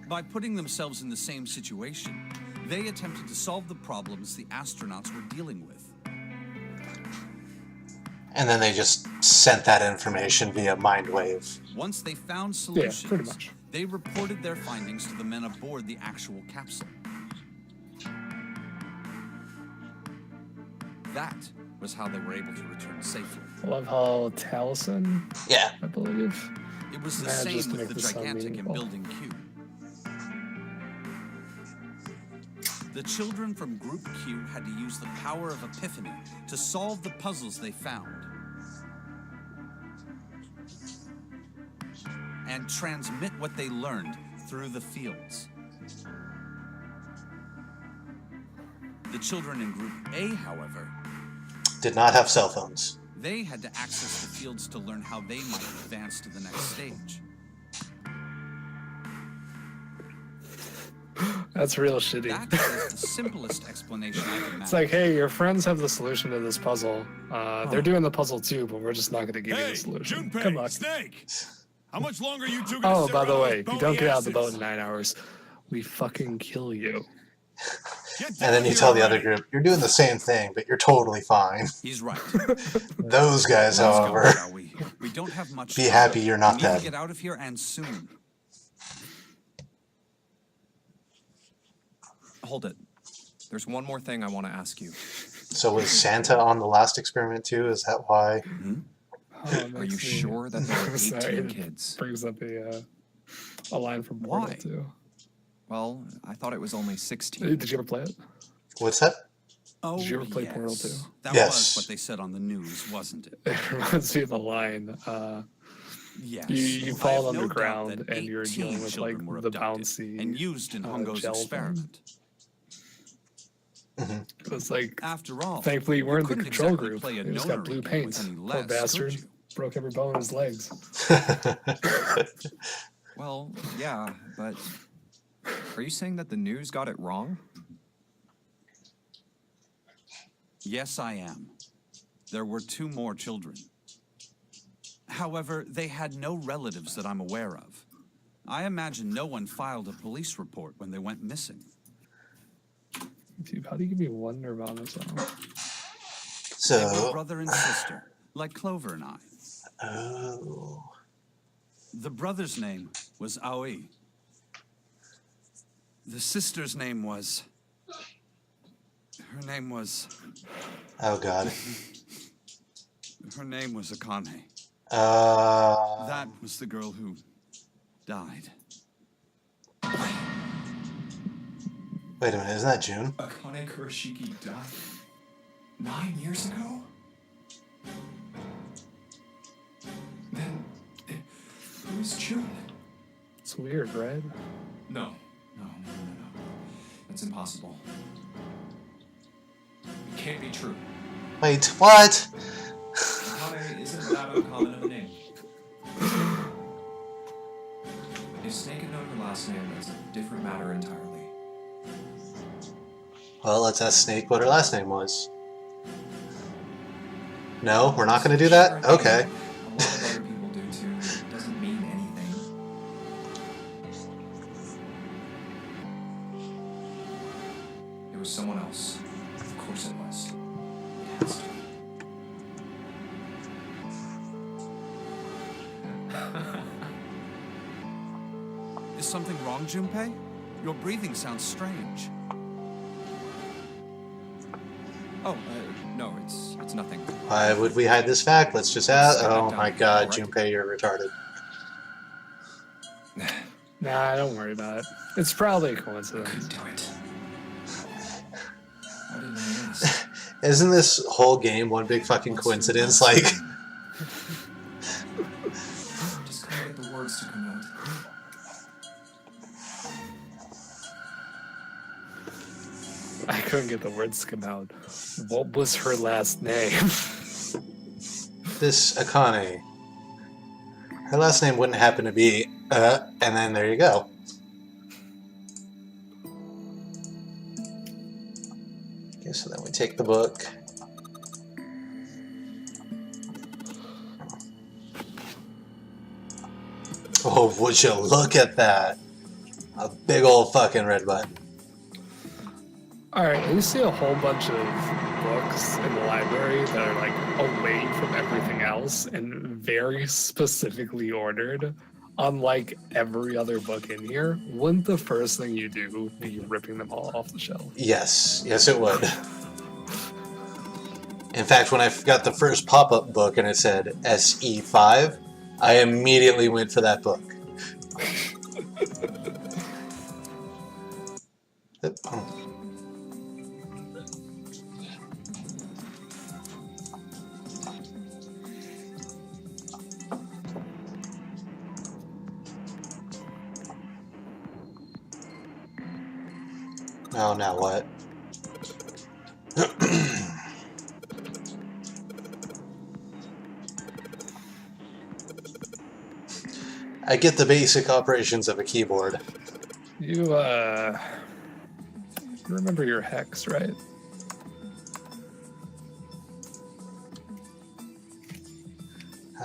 By putting themselves in the same situation, they attempted to solve the problems the astronauts were dealing with.
And then they just sent that information via mindwave.
Once they found solutions,
Yeah, pretty much.
they reported their findings to the men aboard the actual capsule. That was how they were able to return safely.
I love how Taliesin,
Yeah.
I believe.
It was the
Man,
same
just to
with
make
the
this sound
Gigantic in
meaningful.
Building Q. The children from Group Q had to use the power of Epiphany to solve the puzzles they found. And transmit what they learned through the fields. The children in Group A, however,
Did not have cell phones.
they had to access the fields to learn how they might advance to the next stage.
That's real shitty.
That is the simplest explanation I can imagine.
It's like, hey, your friends have the solution to this puzzle. They're doing the puzzle too, but we're just not going to give you
Hey,
the solution.
Junpei,
Good luck.
Snake! How much longer are you two gonna
Oh,
sit
by the
around
way,
with
if you
bony
don't get out of the boat
asses?
in 9 hours, we fucking kill you.
Get
And
down
then you
here
tell the other
already.
group, you're doing the same thing, but you're totally fine.
He's right.
Those guys,
Let's go,
however,
shall we? We don't have much
be
time.
happy you're not
We need
them.
to get out of here and soon.
Hold it. There's one more thing I want to ask you.
So was Santa on the last experiment too? Is that why?
Oh, it
Are you
makes me-
sure that there were
Sorry,
18
it
kids?
brings up a line from Portal
Why?
too.
Well, I thought it was only
Hey,
16.
did you ever play it?
What's that?
Oh,
Did you ever play
yes.
Portal 2?
That
Yes.
was what they said on the news, wasn't it?
It reminds me of the line.
Yes.
You
I
fall
have no
underground
doubt that
and you're
18
dealing with like
children were
the
abducted
bouncy
and used in Hongo's
gel thing.
experiment.
It was like,
After all,
thankfully you weren't the
couldn't
control
exactly
group.
play a
He just got
nonary
blue
game with
paint.
any
Poor
less, could
bastard.
you?
Broke every bone in his legs.
Well, yeah, but are you saying that the news got it wrong?
Yes, I am. There were 2 more children. However, they had no relatives that I'm aware of. I imagine no one filed a police report when they went missing.
Dude, how do you give me one Nirvana song?
They were
So,
brother and sister, like Clover and I.
oh,
The brother's name was Aoi. The sister's name was... Her name was
God.
Akane. That was the girl who died.
Wait a minute, isn't that June?
Akane Kurashiki died 9 years ago? Then, who's June?
It's weird, right?
No. That's impossible. It can't be true.
Wait, what?
Akane isn't that uncommon of a name. If Snake had known her last name, that's a different matter entirely.
Well, let's ask Snake what her last name was. No, we're not going to do that?
Sure,
Okay.
a lot of other people do too. It doesn't mean anything. was someone else. Of course it was. It has to be.
Is something wrong, Junpei? Your breathing sounds strange.
Oh, no, it's nothing.
Why would we hide this fact? Let's just ask.
Set that
Oh
down,
my god,
alright?
Junpei, you're retarded.
Nah, don't worry about it. It's probably a
Couldn't
coincidence.
do it. How did I know this?
Isn't this whole game one big fucking coincidence? Like,
Just couldn't get the words to come out.
I couldn't get the words to come out. What was her last name?
this Akane. Her last name wouldn't happen to be, and then there you go. Okay, so then we take the book. Oh, would you look at that? A big old fucking red button.
Alright, you see a whole bunch of books in the library that are like away from everything else and very specifically ordered. Unlike every other book in here, wouldn't the first thing you do be ripping them all off the shelf?
Yes, yes it would. In fact, when I got the first pop-up book and it said SE5, I immediately went for that book. Oh. Oh, now what? I get the basic operations of a keyboard.
You remember your hex, right?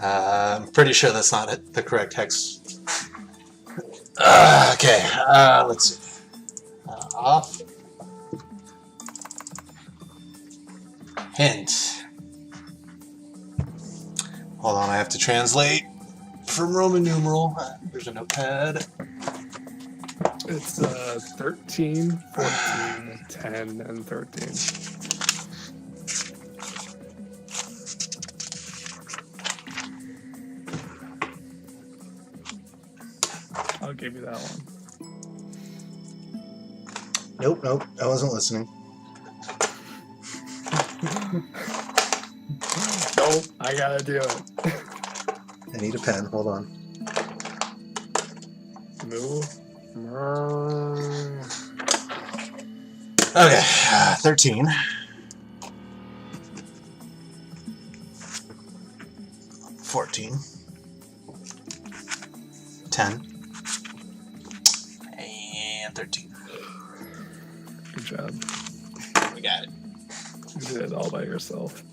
I'm pretty sure that's not it, the correct hex. Okay, let's see. Off. Hint. Hold on, I have to translate from Roman numeral. There's a notepad.
It's 13, 14, 10, and 13. I'll give you that one.
Nope, nope, I wasn't listening.
Nope, I gotta do it.
I need a pen, hold on.
Move.
Okay, 13. 14. 10. And 13.
Good job.
We got it.
You did it all by yourself.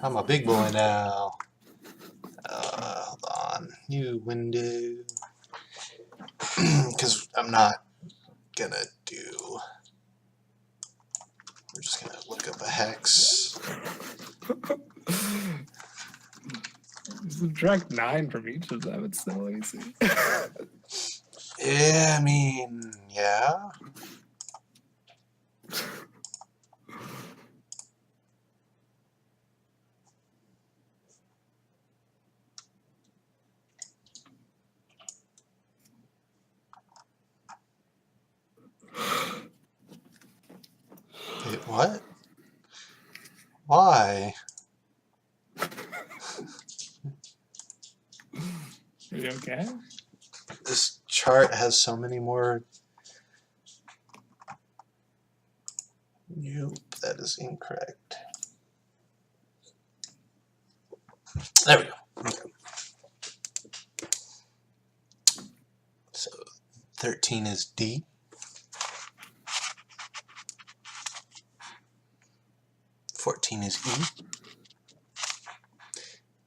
I'm a big boy now. Hold on. New window. Because I'm not gonna do. We're just gonna look up a hex.
Subtract 9 from each of them, it's so easy.
Yeah, I mean, yeah. Wait, what? Why?
Are you okay?
This chart has so many more. Nope, that is incorrect. There we go. Okay. So 13 is D. 14 is E.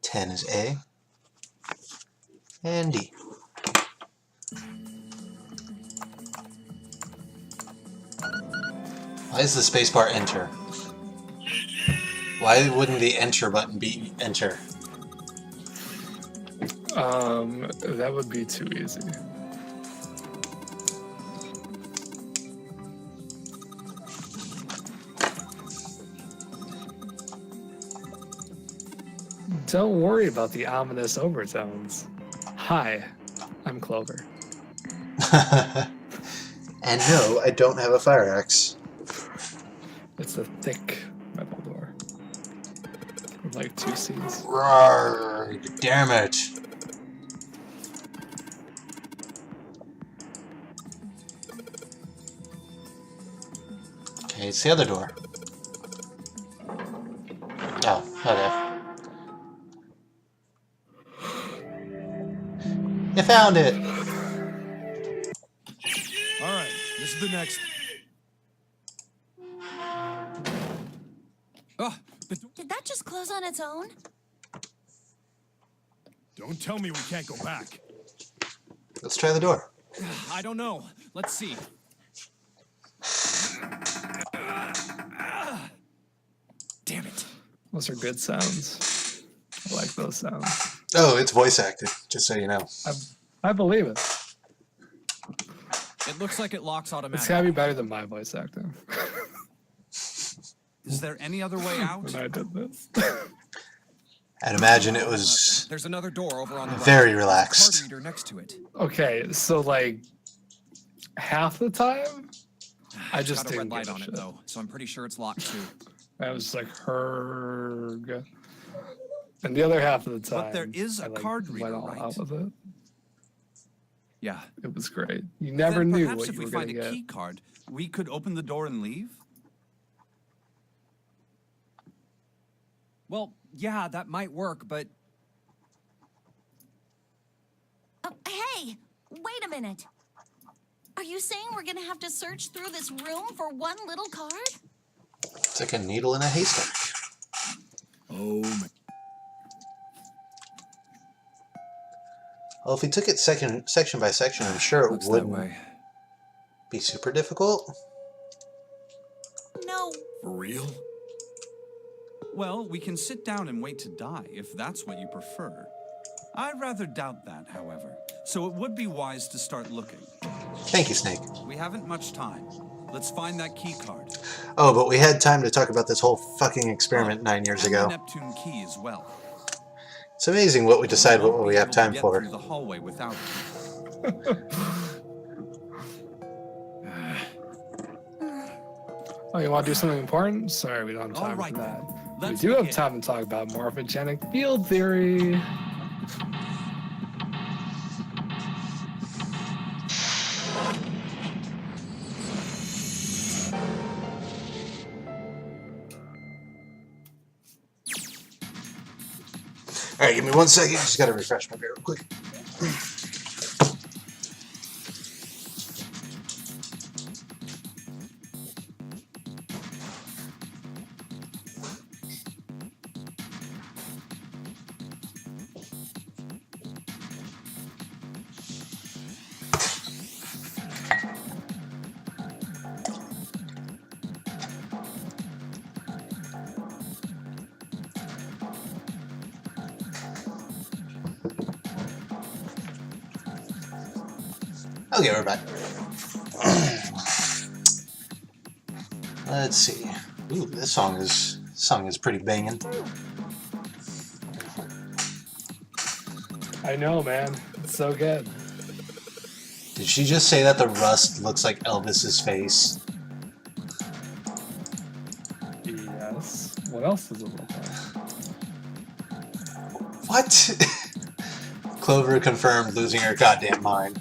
10 is A. And D. Why is the spacebar enter? Why wouldn't the enter button be enter?
That would be too easy. Don't worry about the ominous overtones. Hi, I'm Clover.
And no, I don't have a fire axe.
It's a thick metal door. With like 2 C's.
Roar, damn it. Okay, it's the other door. Oh, okay. You found it!
Alright, this is the next.
Oh,
Did that just close on its own?
Don't tell me we can't go back.
Let's try the door.
I don't know. Let's see. Damn it.
Those are good sounds. I like those sounds.
Oh, it's voice acted, just so you know.
I believe it.
It looks like it locks
It's
automatically.
gotta be better than my voice acting.
Is there any other way out?
When I did this.
I'd imagine it was
There's another door over on the right.
very
Card
relaxed.
reader next to it.
Okay, so like half the time, I just
Got a red
didn't
light
give a
on
shit.
it though, so I'm pretty sure it's locked too.
I was like, herg. And the other half of the time,
But there is a
I, like,
card
went
reader,
all
right?
out with it.
Yeah.
It was great. You never
Then
knew
perhaps
what
if
you
we
were
find
gonna
a
get.
key card, we could open the door and leave. Well, yeah, that might work, but
Hey, wait a minute. Are you saying we're gonna have to search through this room for one little card?
It's like a needle in a haystack.
Oh, man.
Well, if we took it section by section, I'm sure it
Looks that
wouldn't
way.
be super difficult.
No.
For real?
well, we can sit down and wait to die if that's what you prefer. I rather doubt that, however. So it would be wise to start looking.
Thank you, Snake.
We haven't much time. Let's find that key card.
Oh, but we had time to talk about this whole fucking experiment 9 years
And the
ago.
Neptune key as well.
It's amazing what we decide what
Won't
we
be
have
able to
time
get
for.
through the hallway without it.
Oh, you want to do something important? Sorry, we don't have time
Alright
for
then.
that.
Let's
We do have
begin.
time to talk about morphogenic field theory.
Alright, give me 1 second. Just gotta refresh my beer real quick. Okay, we're back. Let's see. Ooh, this song is pretty banging.
I know, man. It's so good.
Did she just say that the rust looks like Elvis's face?
Yes. What else does it look like?
What? Clover confirmed losing her goddamn mind.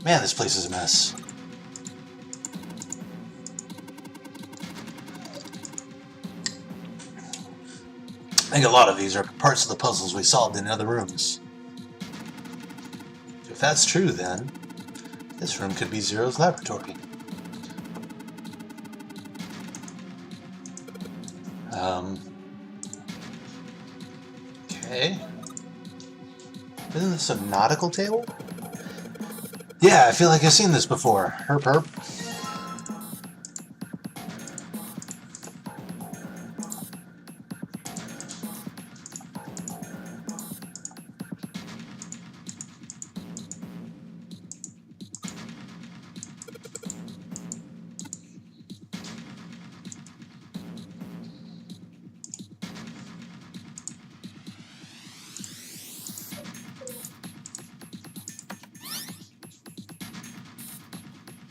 Man, this place is a mess. I think a lot of these are parts of the puzzles we solved in other rooms. If that's true, then this room could be Zero's laboratory. Okay. Isn't this a nautical table? Yeah, I feel like I've seen this before. Herp herp.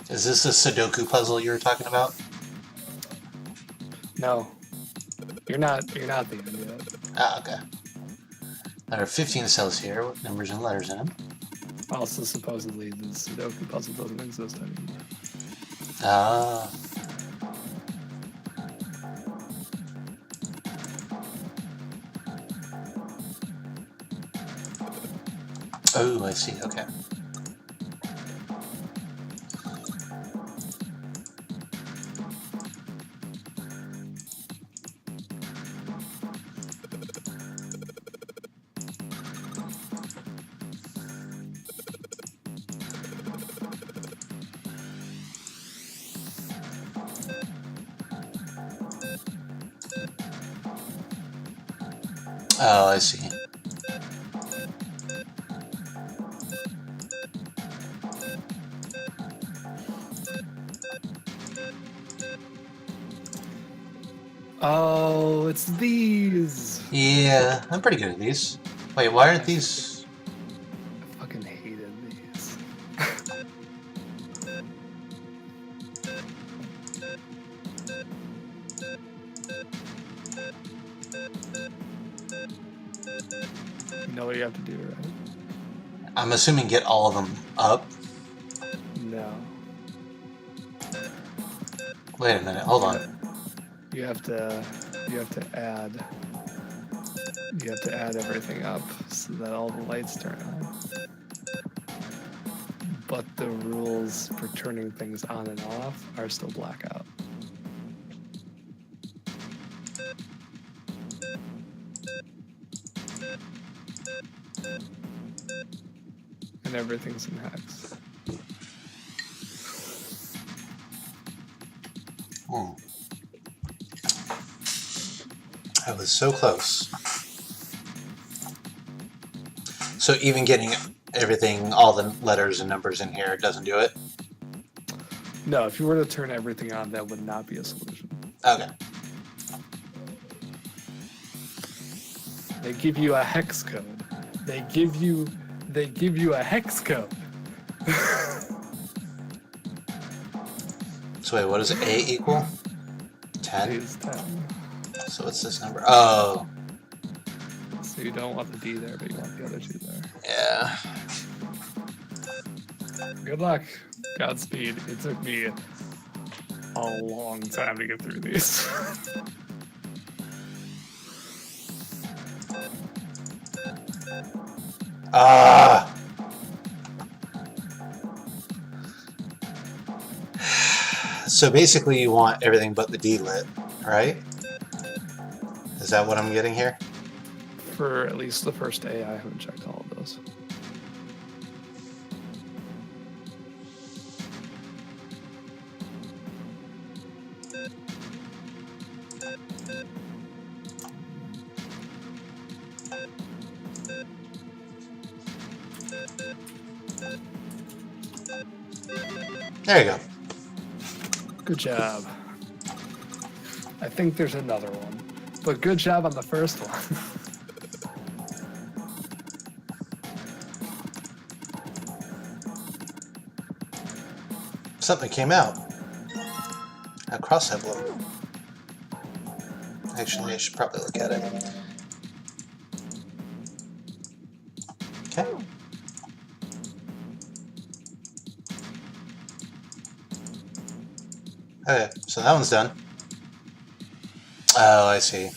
Is this the Sudoku puzzle you were talking about?
No, you're not the end yet.
Ah, okay. There are 15 cells here with numbers and letters in them.
Also, supposedly the Sudoku puzzle doesn't exist anymore.
Ah. Oh, I see. Okay. Oh, I see.
Oh, it's these.
Yeah, I'm pretty good at these. Wait, why aren't these?
I fucking hated these. You know what you have to do, right?
I'm assuming get all of them up.
No.
Wait a minute, hold on.
You have to add everything up so that all the lights turn on. But the rules for turning things on and off are still blackout. And everything's in hex.
Hmm. I was so close. So even getting everything, all the letters and numbers in here doesn't do it?
No, if you were to turn everything on, that would not be a solution.
Okay.
They give you a hex code. They give you a hex code.
So wait, what does A equal? 10?
Is 10.
So what's this number? Oh,
So you don't want the D there, but you want the other two there.
yeah.
Good luck. Godspeed. It took me a long time to get through these.
Ah! So basically you want everything but the D lit, right? Is that what I'm getting here?
For at least the first A, I haven't checked all of those.
There you go.
Good job. I think there's another one, but good job on the first one.
Something came out. A cross emblem. Actually, I should probably look at it. Okay. Okay, so that one's done. Oh, I see.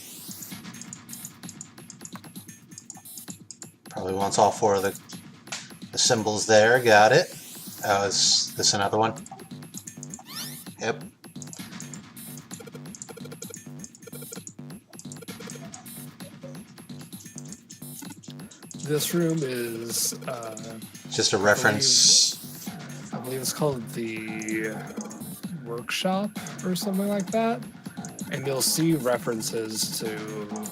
Probably wants all four of the symbols there. Got it. Oh, is this another one? Yep.
This room is
Just a reference.
believe it's called the workshop or something like that. And you'll see references to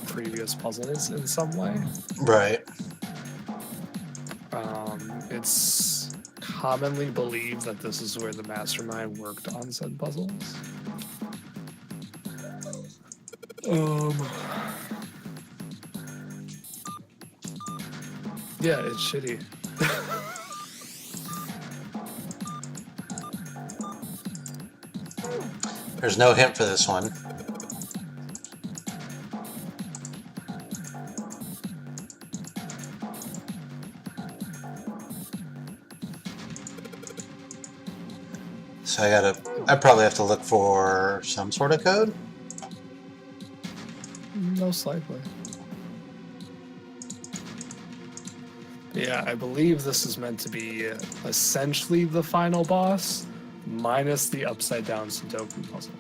previous puzzles in some way.
Right.
It's commonly believed that this is where the mastermind worked on said puzzles. Yeah, it's shitty.
There's no hint for this one. So I probably have to look for some sort of code.
Most likely. Yeah, I believe this is meant to be essentially the final boss, minus the upside down Sudoku puzzle.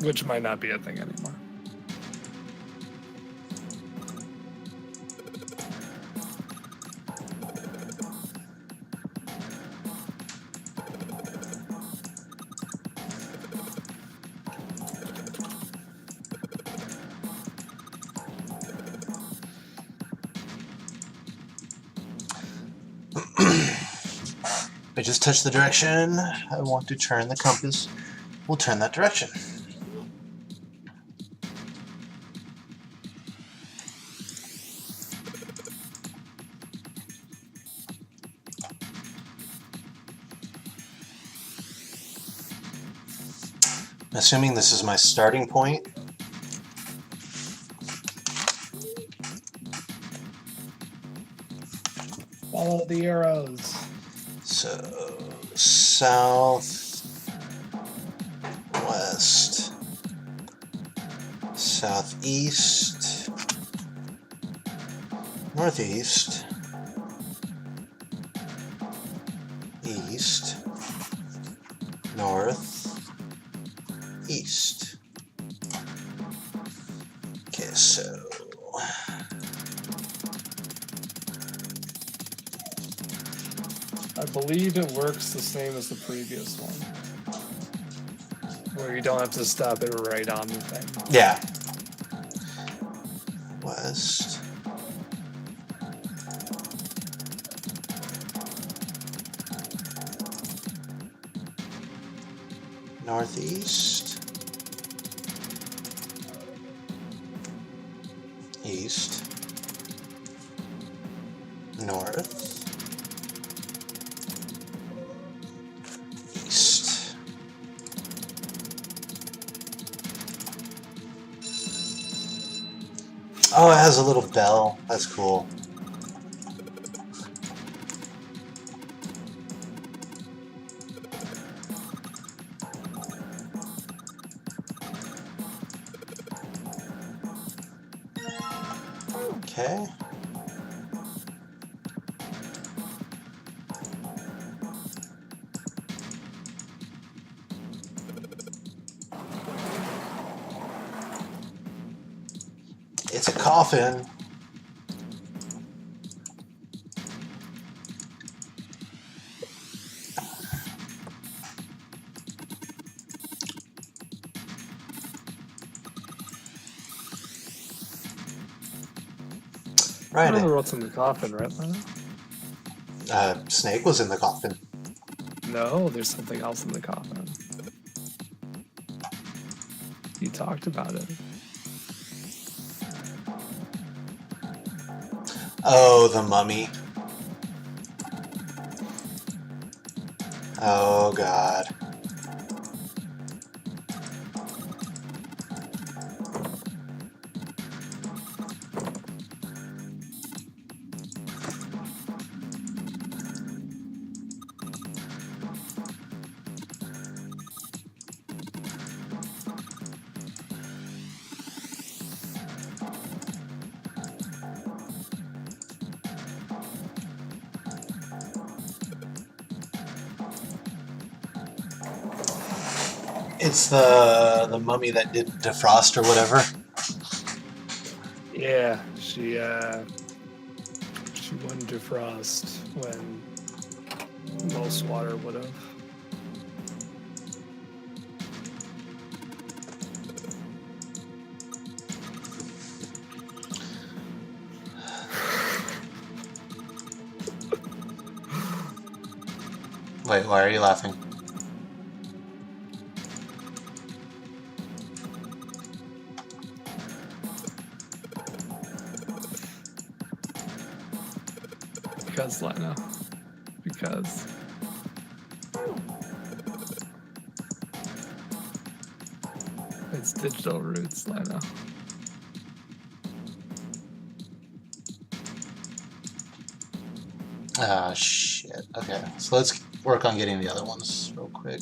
Which might not be a thing anymore.
I just touch the direction I want to turn the compass. We'll turn that direction. I'm assuming this is my starting point.
Follow the arrows.
So, south, west, southeast, northeast, east, north, east. Okay, so
I believe it works the same as the previous one, where you don't have to stop it right on the thing.
yeah. West. Northeast. East. North. East. Oh, it has a little bell. That's cool. Okay. It's a coffin.
I
Right.
remember what's in the coffin, right?
Snake was in the coffin.
No, there's something else in the coffin. You talked about it.
Oh, the mummy. Oh, God. It's the mummy that did defrost or
She wouldn't defrost when most water would have.
Wait, why are you laughing?
Because, Lena. Because. It's digital roots, Lena.
Ah, shit. Okay, so let's work on getting the other ones real quick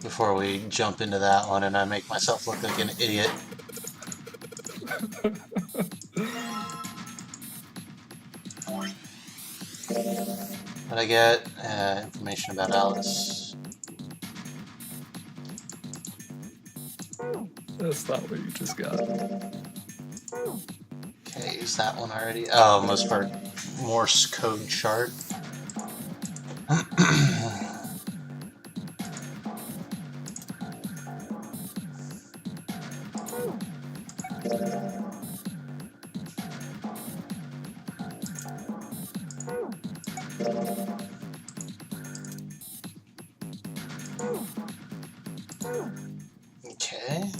before we jump into that one and I make myself look like an idiot. What I get? Information about Alice.
That's not what you just got.
Okay, is that one already? Oh, most part Morse code chart. Okay.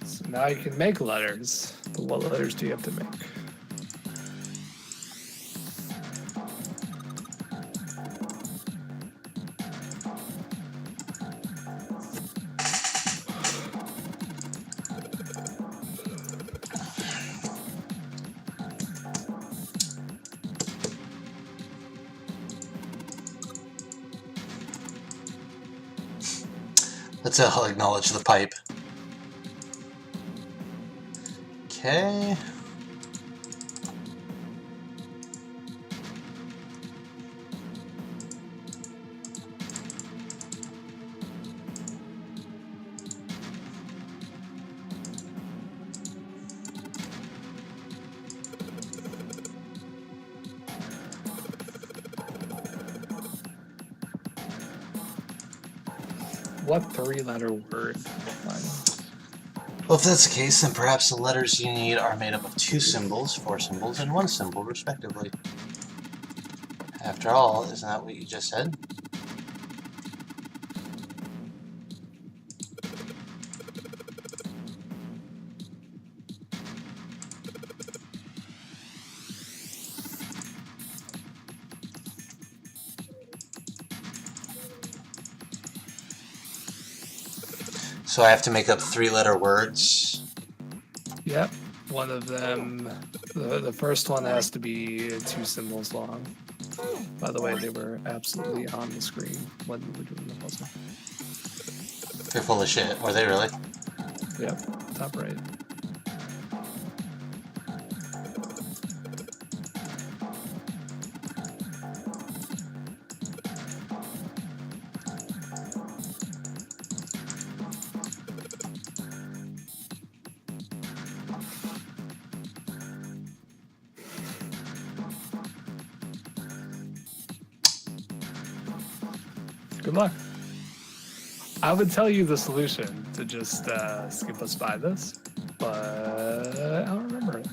So now you can make letters. But what letters do you have to make?
Let's all acknowledge the pipe. Okay.
What three-letter word?
Well, if that's the case, then perhaps the letters you need are made up of 2 symbols, 4 symbols, and 1 symbol, respectively. After all, isn't that what you just said? So I have to make up 3-letter words.
Yep. One of them, the first one has to be 2 symbols long. By the way, they were absolutely on the screen when we were doing the puzzle.
They're full of shit. Were they really?
Yep. Top right. Good luck. I would tell you the solution to just skip us by this, but I don't remember it.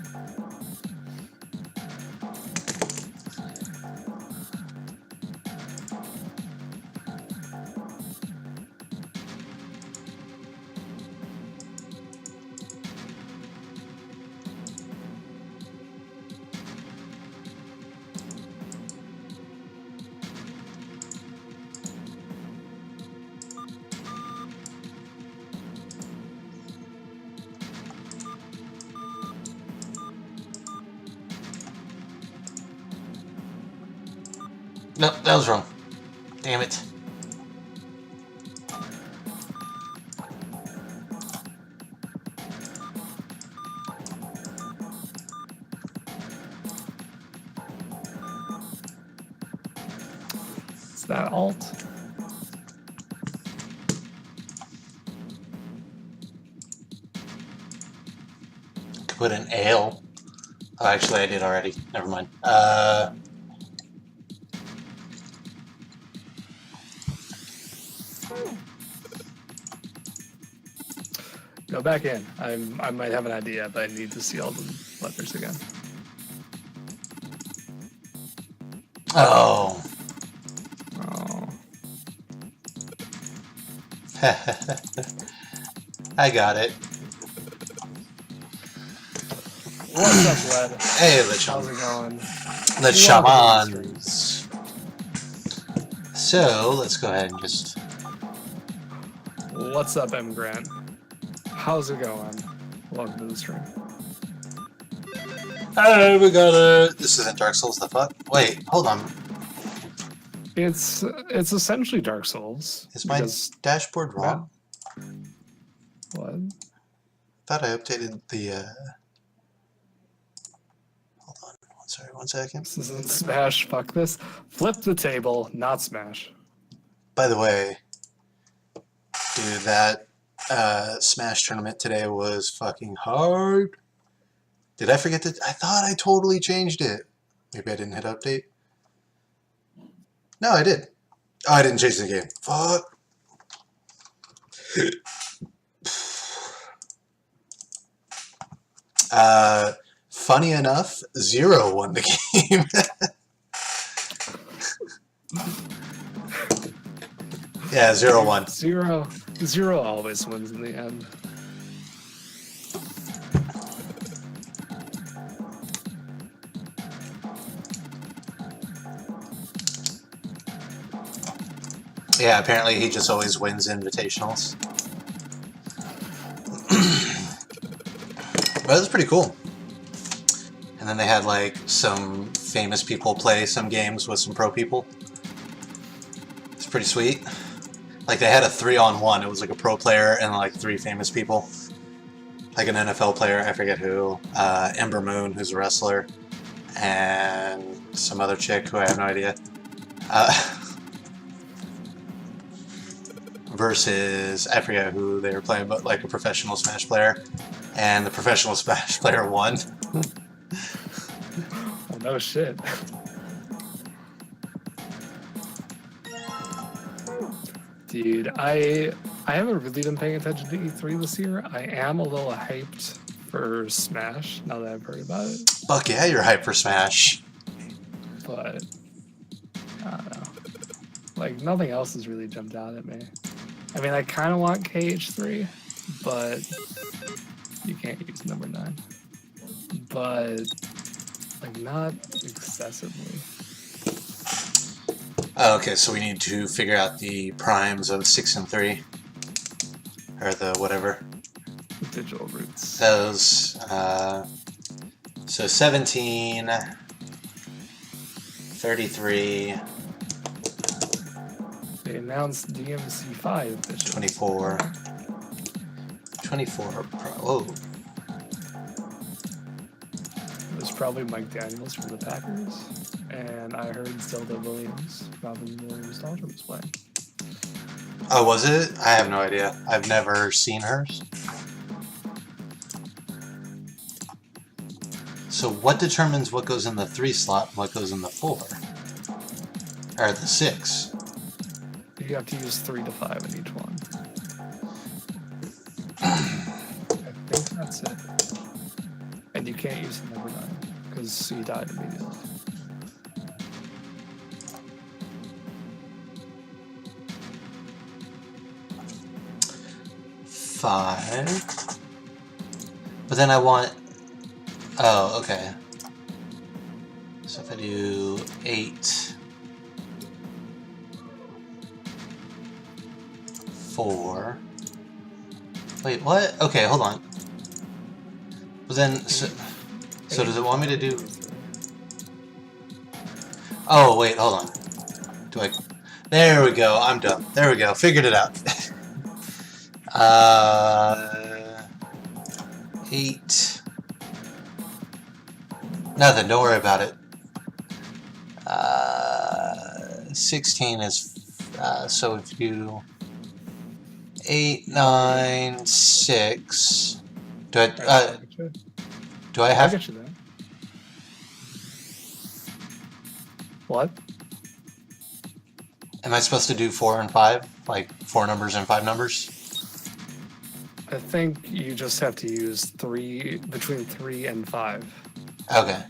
No, that was wrong. Damn it.
Is that alt?
Could put an ale. Oh, actually, I did already. Never mind.
Go back in. I might have an idea, but I need to see all the letters again.
Oh.
Oh.
I got it.
What's up, Led?
Hey, the
How's it going?
The
Welcome to the
shamans. So, let's go ahead and just...
What's up, M. Grant? How's it going? Welcome to the stream.
Hey, we got it. This isn't Dark Souls, the fuck? Wait, hold on.
It's essentially Dark Souls.
Is my dashboard wrong?
What?
Thought I updated the, Hold on. Sorry, 1 second.
This isn't Smash. Fuck this. Flip the table, not Smash.
By the way, dude, that Smash tournament today was fucking hard. Did I forget to... I thought I totally changed it. Maybe I didn't hit update. No, I did. Oh, I didn't change the game. Fuck. Funny enough, 0 won the game. Yeah, 0-1.
Zero always wins in the end.
Yeah, apparently he just always wins invitationals. But it was pretty cool. And then they had like some famous people play some games with some pro people. It's pretty sweet. Like they had a 3-on-1. It was like a pro player and like 3 famous people. Like an NFL player, I forget who. Ember Moon, who's a wrestler. And some other chick who I have no idea. Versus, I forget who they were playing, but like a professional Smash player. And the professional Smash player won.
Oh, no shit. Dude, I haven't really been paying attention to E3 this year. I am a little hyped for Smash now that I've heard about it.
Fuck yeah, you're hyped for Smash.
But I don't know. Like nothing else has really jumped out at me. I mean, I kind of want KH3, but you can't use number 9. But like not excessively.
Okay, so we need to figure out the primes of 6 and 3. Or the whatever.
Digital roots.
Those, so 17, 33,
They announced DMC5 this year.
24, 24 Pro. Whoa.
It was probably Mike Daniels from the Packers, and I heard Zelda Williams, Robin Williams' daughter, was playing.
Oh, was it? I have no idea. I've never seen hers. So what determines what goes in the 3 slot and what goes in the 4? Or the 6?
You have to use 3 to 5 in each one. I think that's it. And you can't use the number 9, because he died immediately.
Five. But then I want... Oh, okay. So if I do 8... 4... Wait, what? Okay, hold on. But then... So does it want me to do... Oh, wait, hold on. Do I... There we go, I'm done. There we go, figured it out. 8... Nothing, don't worry about it. 16 is... so if you... 8, 9, 6... Do I
I
have...
get you there. What?
Am I supposed to do 4 and 5? Like 4 numbers and 5 numbers?
I think you just have to use between 3 and 5
Okay.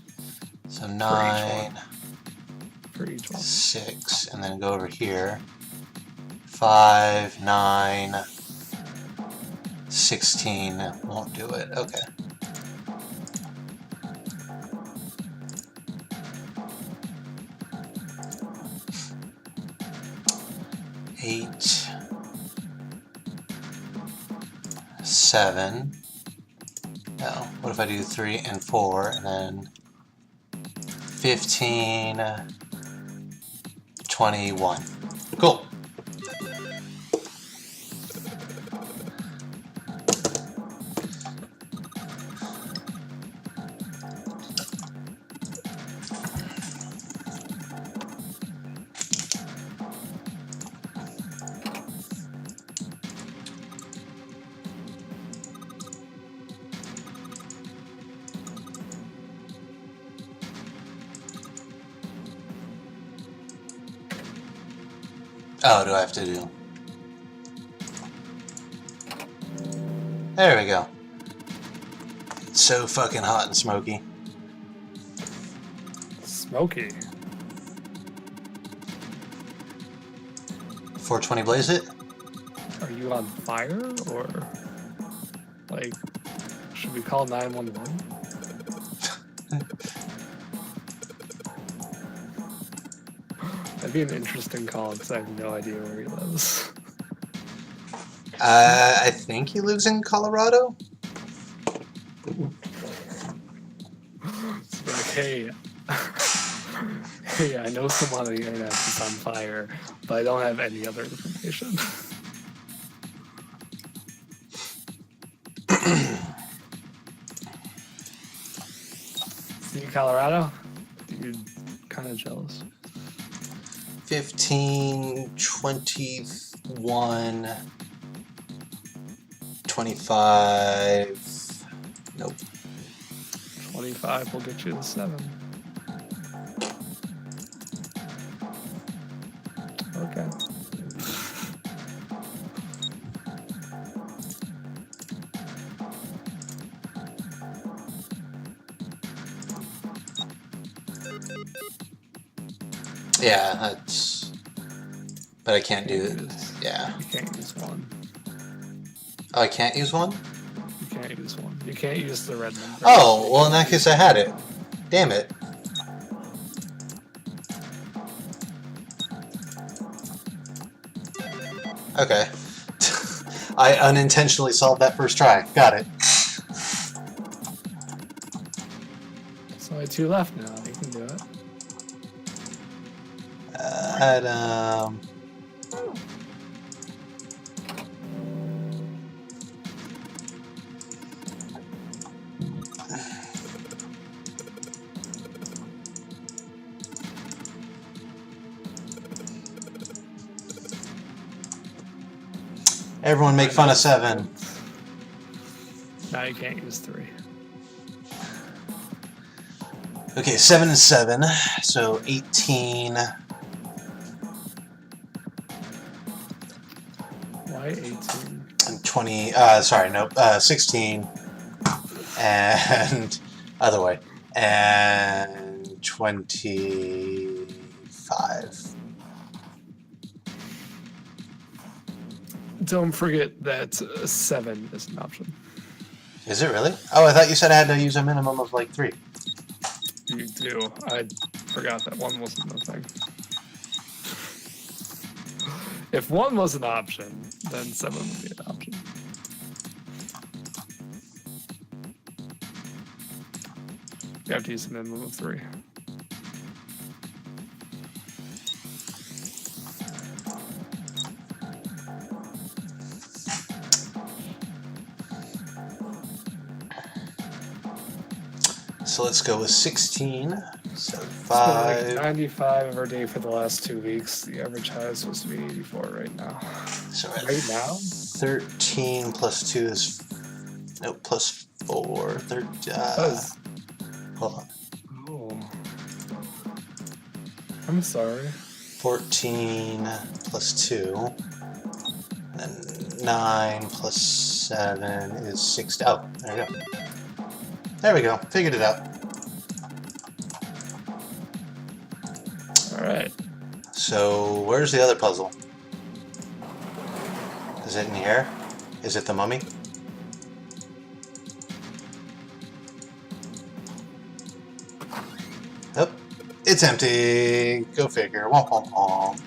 So
for each
9,
one. For each one.
6, and then go over here. 5, 9, 16. Won't do it. Okay. Eight, 7. No. What if I do 3 and 4, and then 15, 21. Cool. Oh, do I have to do? There we go. It's so fucking hot and smoky.
Smoky.
420 blaze it?
Are you on fire or like should we call 911? That'd be an interesting call because I have no idea where he lives.
I think he lives in Colorado.
It's like, hey, hey, I know someone on the internet is on fire, but I don't have any other information. See Colorado? Dude, kind of jealous.
15, 21, 25. Nope.
25 will get you to 7. Okay.
Yeah, that's. But I can't do it. Yeah.
You can't use 1.
Oh, I can't use 1?
You can't use 1. You can't use the red number.
Oh, well, in that case, I had it. Damn it. Okay. I unintentionally solved that first try. Got it.
There's only 2 left now. You can do it.
Adam. Everyone make fun of 7.
Now you can't use 3.
Okay, 7 and 7, so 18.
Why 18?
And 20, sorry, nope, 16, and, other way, and 25.
Don't forget that 7 is an option.
Is it really? Oh, I thought you said I had to use a minimum of like 3.
You do. I forgot that 1 wasn't the thing. If 1 was an option, then 7 would be an option. You have to use a minimum of 3.
So let's go with 16. So
It's been like
5.
95 every day for the last 2 weeks. The average high is supposed to be 84 right now.
So
Right now?
13 plus 2 is. Nope, plus 4. Hold on.
Oh. I'm sorry.
14 plus 2. And 9 plus 7 is 6. Oh, there you go. There we go. Figured it out.
Alright.
So, where's the other puzzle? Is it in here? Is it the mummy? Oh, it's empty. Go figure. Womp womp womp.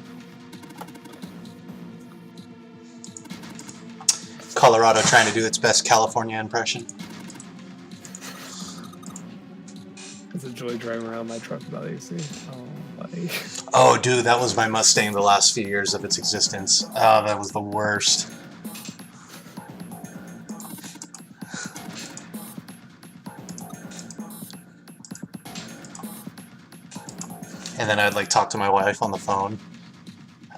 Colorado trying to do its best California impression.
It's a joy driving around my truck without AC. Oh, buddy.
Oh, dude, that was my Mustang the last few years of its existence. Oh, that was the worst. And then I'd like talk to my wife on the phone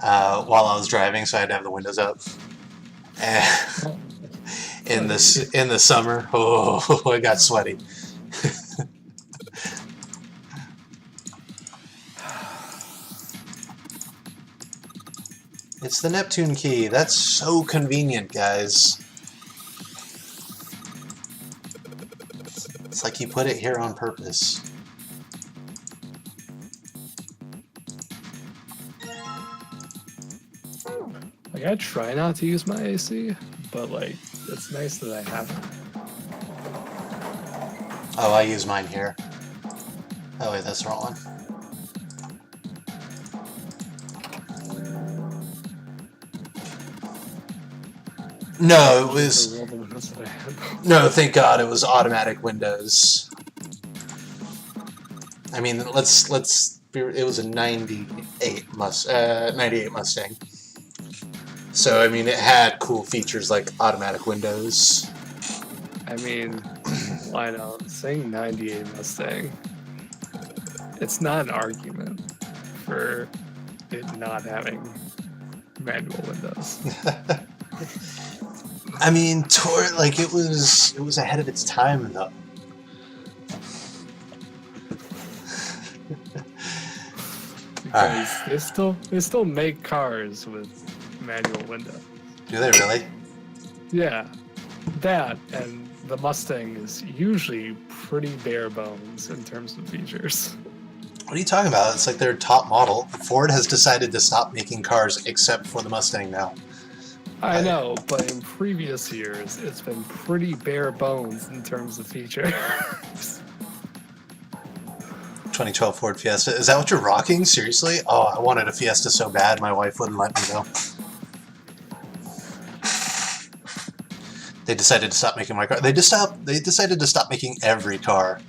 while I was driving, so I had to have the windows up. And in the summer, oh, it got sweaty. It's the Neptune key. That's so convenient, guys. It's like you put it here on purpose.
Like, I try not to use my AC, but, like, it's nice that I have it.
Oh, I use mine here. Oh, wait, that's the wrong one. No, it was...
For all the windows that I had.
No, thank God it was automatic windows. I mean, let's be, it was a 98 Mustang. So, I mean, it had cool features like automatic windows.
I mean, I know, saying 98 Mustang, it's not an argument for it not having manual windows.
I mean, like it was ahead of its time though.
Because they still make cars with manual windows.
Do they really?
Yeah, that and the Mustang is usually pretty bare bones in terms of features.
What are you talking about? It's like their top model. Ford has decided to stop making cars except for the Mustang now.
I know, but in previous years, it's been pretty bare bones in terms of features.
2012 Ford Fiesta. Is that what you're rocking? Seriously? Oh, I wanted a Fiesta so bad, my wife wouldn't let me go. They decided to stop making my car. They decided to stop making every car.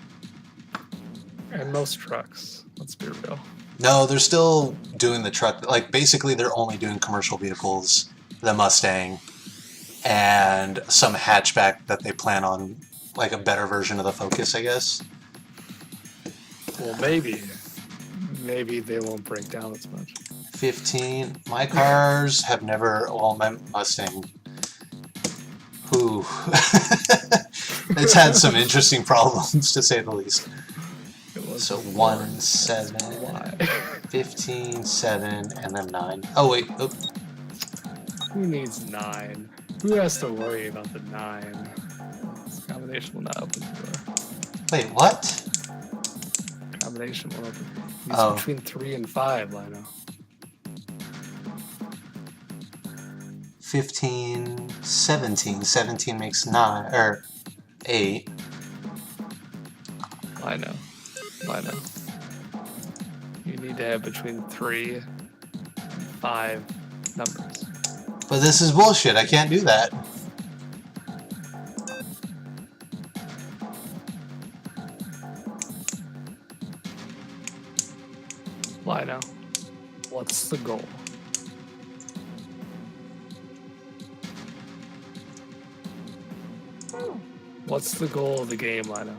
And most trucks, let's be real.
No, they're still doing the truck. Like, basically, they're only doing commercial vehicles. The Mustang. And some hatchback that they plan on, like a better version of the Focus, I guess.
Well, maybe. Maybe they won't break down as much.
15. My cars have never... Well, my Mustang... Ooh. It's had some interesting problems, to say the least. So 1, 7, 15, 7, and then 9. Oh, wait. Oh.
Who needs 9? Who has to worry about the 9? This combination will not open the door.
Wait, what?
Combination will open. It's
Oh.
between 3 and 5, Lino.
15, 17. 17 makes 9, or 8.
I know. You need to have between 3 and 5 numbers.
But this is bullshit. I can't do that.
Lino, what's the goal? What's the goal of the game, Lino?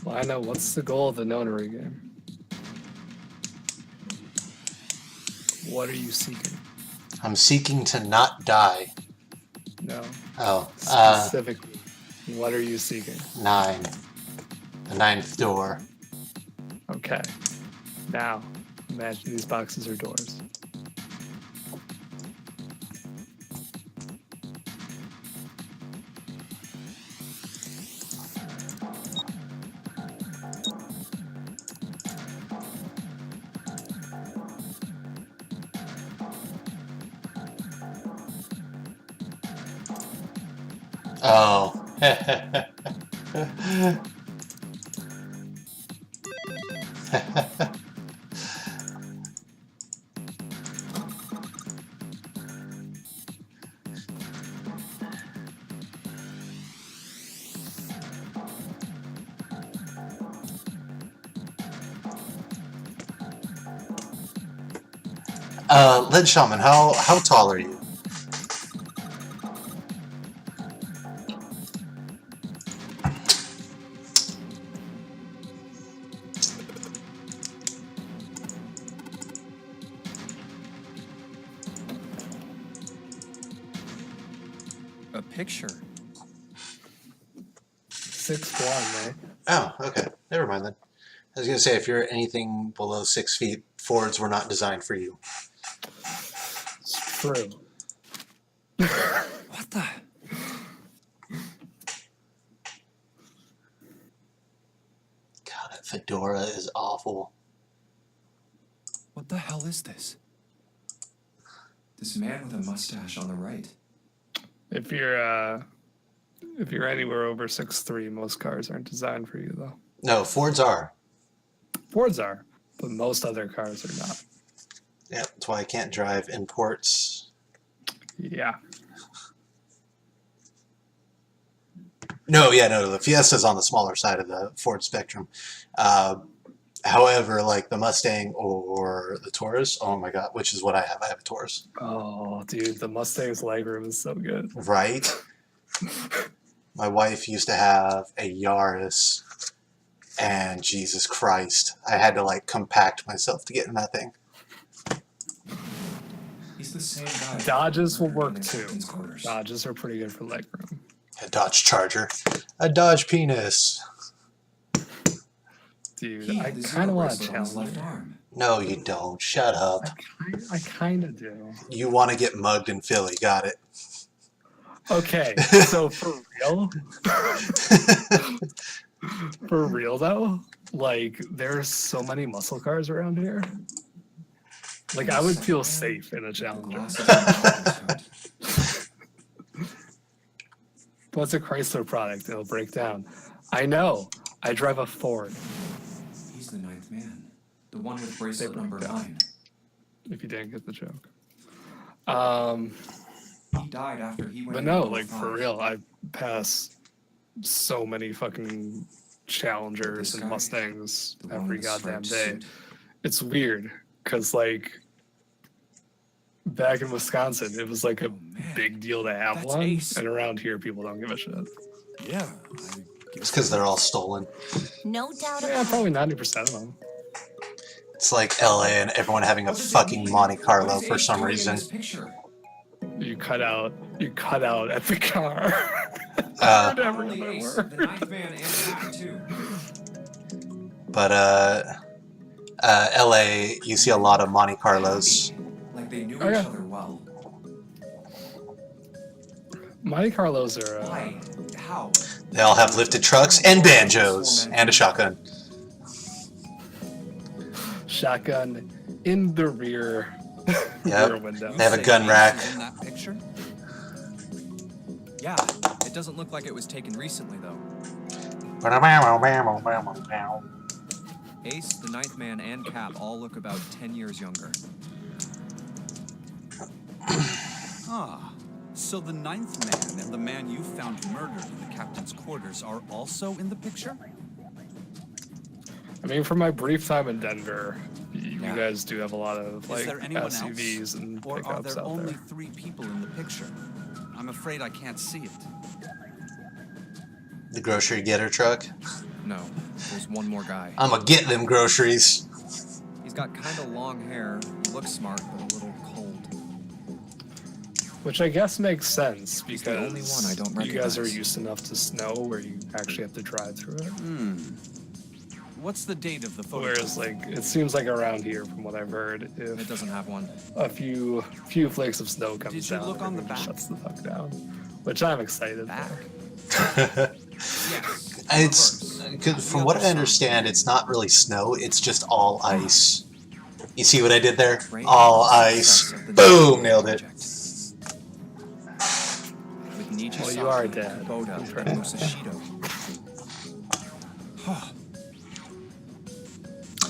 Well, I know. What's the goal of the notary game? What are you seeking?
I'm seeking to not die.
No.
Oh,
Specifically, what are you seeking?
9. The 9th door.
Okay. Now, imagine these boxes are doors.
Oh. Lid Shaman, how tall are you?
A picture.
6'1", mate.
Oh, okay. Never mind then. I was gonna say, if you're anything below 6 feet, Fords were not designed for you.
It's true.
What the?
God, that fedora is awful.
What the hell is this?
This man with a mustache on the right.
If you're anywhere over 6'3", most cars aren't designed for you, though.
No, Fords are.
Fords are, but most other cars are not.
Yeah, that's why I can't drive imports.
Yeah.
No, the Fiesta's on the smaller side of the Ford spectrum. However, like the Mustang or the Taurus, oh my God, which is what I have. I have a Taurus.
Oh, dude, the Mustang's legroom is so good.
Right? My wife used to have a Yaris, and Jesus Christ, I had to like compact myself to get in that thing.
He's the same guy.
Dodges will work
in the
too.
captain's quarters.
Dodges are pretty good for legroom.
A Dodge Charger. A Dodge penis.
Dude,
He
I
had the
kind of
zero
want to
bracelet on his
challenge
left
you.
arm.
No, you don't. Shut up.
I kind of do.
You want to get mugged in Philly. Got it.
Okay, so for real? For real though, like there's so many muscle cars around here. Like I would feel safe in a
The
Challenger.
glasses on his hood.
But it's a Chrysler product; it'll break down. I know. I drive a Ford.
He's the 9th man. The one with
They
bracelet
broke
number
down.
9.
If you didn't get the joke.
He died after he went
But
in
no,
door
like for
5.
real, I pass so many fucking Challengers
This
and
guy,
Mustangs
the one
every
with the
goddamn
striped
day.
suit.
It's weird because like back in Wisconsin, it was like a
man,
big deal to have
that's
one,
ace.
and around here, people don't give a shit.
Yeah,
It's because they're all stolen.
No doubt
Yeah,
about it.
probably 90% of them.
It's like LA and everyone having a
What does it
fucking
mean?
Monte
What
Carlo
is
for
Ace
some
doing in
reason.
this picture?
You cut out at the car.
Uh,
Heard every
Only
other
Ace,
word.
the 9th man, and Cap too.
But LA, you see a lot of Monte Carlos.
Like they knew
Oh,
each
yeah.
other well.
Monte Carlos are
Why? How?
They all have lifted trucks and banjos and a shotgun.
shotgun in the rear,
Yep.
rear window.
They have a
Say
gun
Ace
rack.
is in that picture?
Yeah, it doesn't look like it was taken recently, though. Ace, the 9th man, and Cap all look about 10 years younger.
Ah, so the 9th man and the man you found murdered in the captain's quarters are also in the picture?
I mean, for my brief time in Denver, you
Yeah.
guys do have a lot of
Is
like
there anyone
SUVs
else?
and
Or are
pickups
there
out
only
there.
3 people in the picture? I'm afraid I can't see it.
The grocery getter truck.
No, there's one more guy.
I'm gonna get them groceries.
He's got kind of long hair, looks smart, but a little cold.
Which I guess makes sense
He's the only one I
because
don't
you guys are
recognize.
used enough to snow where you actually have to drive through it.
What's the date of the photo?
Whereas, like, it seems like around here, from what I've heard,
It
if
doesn't have one.
a few flakes of snow comes
Did you
down,
look on the
everything
back?
shuts the fuck down. Which I'm excited
Back?
for.
Yes.
It's from what I understand, it's not really snow. It's just all ice. You see what I did there? All ice. Boom! Nailed it.
With Nietzsche,
Well, you are dead.
Kubota, and Musashido.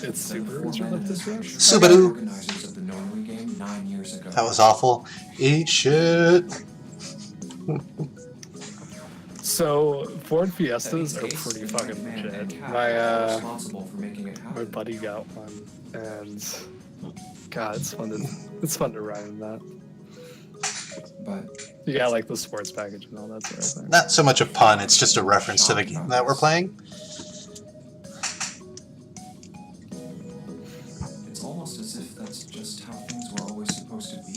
It's super disruptive to us.
Subaru.
Organizers of the Notary game 9 years ago.
That was awful. Eat shit.
So Ford
That
Fiestas
means
are
Ace,
pretty
the
fucking
man, and
legit.
Cat
My
are responsible for making it
my
happen.
buddy got one, and God, it's fun to ride in that.
But
You got like the sports package and all that sort of thing.
Not so much a pun, it's just a reference to the game that we're playing.
it's almost as if that's just how things were always supposed to be.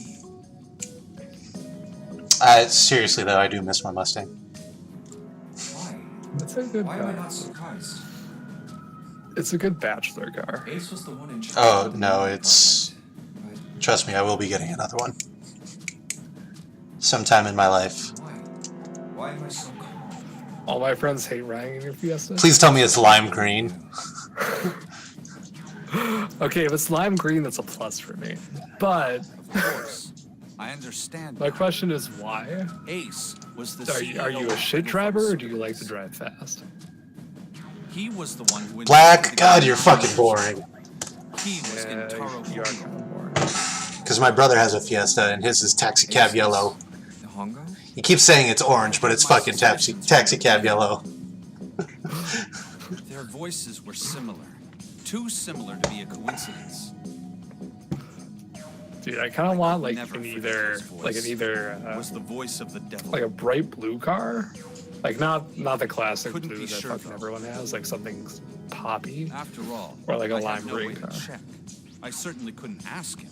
Seriously though, I do miss my Mustang.
Why?
It's a good
Why am I
car.
not surprised?
It's a good bachelor car.
Ace was the one in charge
Oh,
of the
no,
Notary
it's-
project.
Trust me, I will be getting another one. Sometime in my life.
But why? Why am I so calm?
All my friends hate riding in your Fiesta.
Please tell me it's lime green.
Okay, if it's lime green, that's a plus for me. But
Of course. I understand.
my
now.
question is why?
Ace was the
Are
CEO
you a
of
shit
Universal
driver or do you like to
Studios.
drive fast?
He was the one who
Black?
invented the
God,
game.
you're fucking boring.
He was in
Yeah,
Taro.
you are kind of boring.
Because my brother has a Fiesta and his is taxi cab yellow.
The Hongo?
He keeps saying it's orange, but it's fucking taxi cab yellow.
Their voices were similar. Too similar to be a coincidence.
Dude, I kind of want like
Never
an
forget
either
his voice.
like an either
It was the voice of the devil.
like a bright blue car, like not the classic
Couldn't
blue
be
that
sure,
fucking
though.
everyone has, like something poppy.
After all,
Or like a
I had
lime
no
green
way to
car.
check. I certainly couldn't ask him.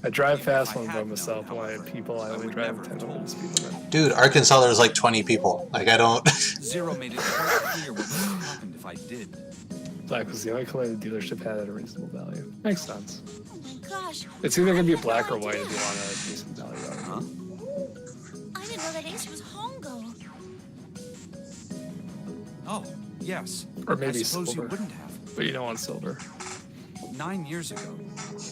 I drive
Even
fast
if
when
I
I'm by
had
myself.
known,
When I have
however,
people, I
I
only
would
drive
never
10
have
over the
told
speed limit.
Dude, Arkansas there's like 20 people. Like I don't.
Zero made it quite clear what would have happened if I did.
Black was the only color the dealership had at a reasonable value. Makes sense.
Oh my gosh.
It's either gonna be black or
I had no
white if you
idea.
want a decent value out of it.
Huh?
I didn't know that Ace was Hongo.
Oh, yes.
Or maybe
I suppose
silver.
you wouldn't have.
But you don't want silver.
9 years ago,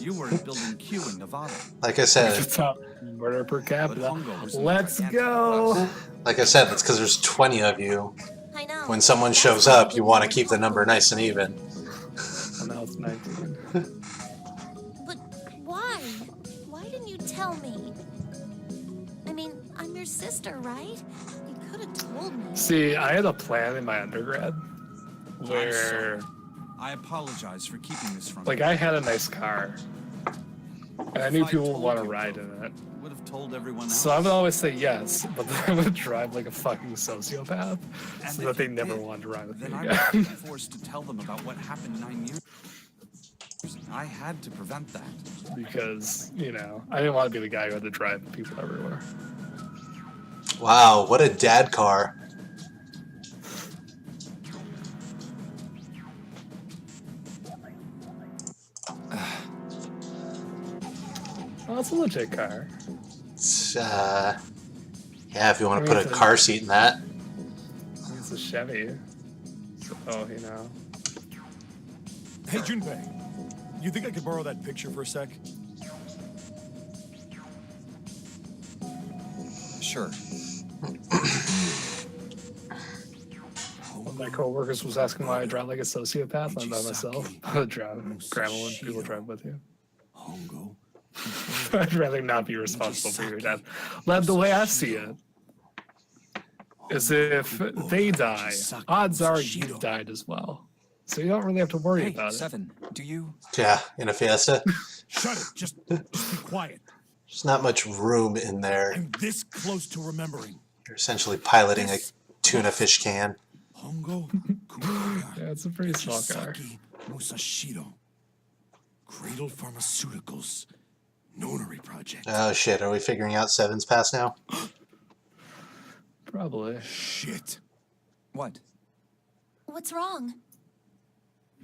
you were in Building Q in Nevada.
Like I said,
It's top murder per capita.
Hongo was in
Let's
gigantic
go.
class.
like I said, that's because there's 20 of you.
I know.
When someone
That's
shows
why I
up, you
didn't
want to
know
keep the
Hongo
number
was
nice and
Hongo.
even.
And now it's 19.
But why? Why didn't you tell me? I mean, I'm your sister, right? You could have told me.
See, I had a plan in my undergrad where,
I apologize for keeping this from
like,
you.
I had a nice car. And I knew
If I
people would
told
want to
you,
ride
though,
in it.
would have told everyone else.
So I would always say yes, but then I would drive like a fucking sociopath
And
so
if
that they
you
never
did,
wanted to ride with me
then I
again.
would be forced to tell them about what happened 9 years. I had to prevent that.
Because, you know, I didn't want to be the guy who had to drive people everywhere.
Wow, what a dad car.
Well, it's a legit car.
It's, yeah, if you want to put a car seat in that.
It's a Chevy. So, you know.
Hey, Junpei, you think I could borrow that picture for a sec?
Sure.
One of my coworkers was asking why I drive like a sociopath. I'm by myself. I would drive. Grandma when people drive with you.
Hongo.
I'd rather not be responsible for your death. Led the way I see it is if they die, odds are you've died as well. So you don't really have to worry
Hey,
about it.
Seven, do you...
Yeah, in a Fiesta.
Shut it. Just be quiet.
There's not much room in there.
I'm this close to remembering.
You're essentially piloting a tuna fish can.
Hongo Kuroda.
Yeah, it's a pretty small car.
Ichisaki Musashiro. Cradle Pharmaceuticals. Notary project.
Oh shit, are we figuring out Seven's past now?
Probably.
Shit.
What?
What's wrong?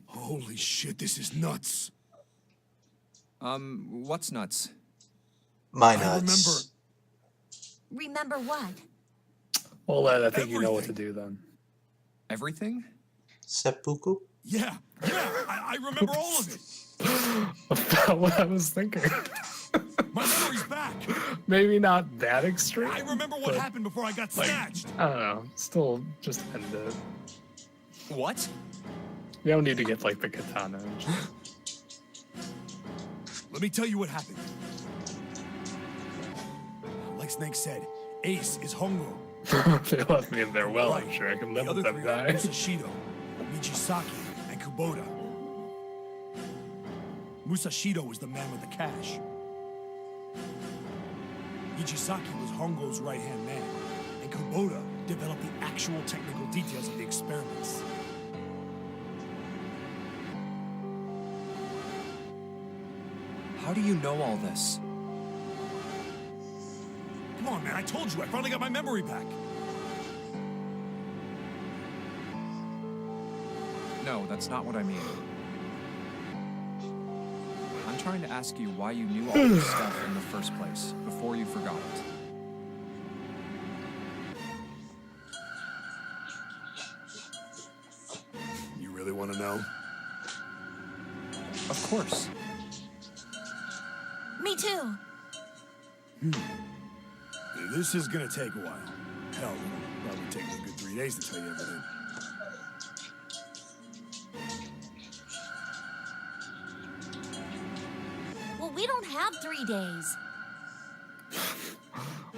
Holy shit, this is nuts.
What's nuts?
My
I
nuts.
Remember what?
Well, I think you know what to do then.
Everything?
Seppuku?
Yeah, I remember all of it.
About what I was thinking.
My memory's back.
Maybe not that extreme.
I remember what
but,
happened before I got snatched.
I don't know. Still, just end it.
What?
You don't need to get like the katana.
Let me tell you what happened. Like Snake said, Ace is Hongo.
They left me in there well. I'm sure I can live
The
with
other
them
three are
die.
Musashido, Michisaki, and Kubota. Musashido was the man with the cash. Michisaki was Hongo's right-hand man, and Kubota developed the actual technical details of the experiments.
How do you know all this?
Come on, man, I told you, I finally got my memory back.
No, that's not what I mean. I'm trying to ask you why you knew all this stuff in the first place, before you forgot it.
You really want to know?
Of course.
Me too.
This is gonna take a while. Hell, it'll probably take me a good 3 days to tell you everything.
Well, we don't have 3 days.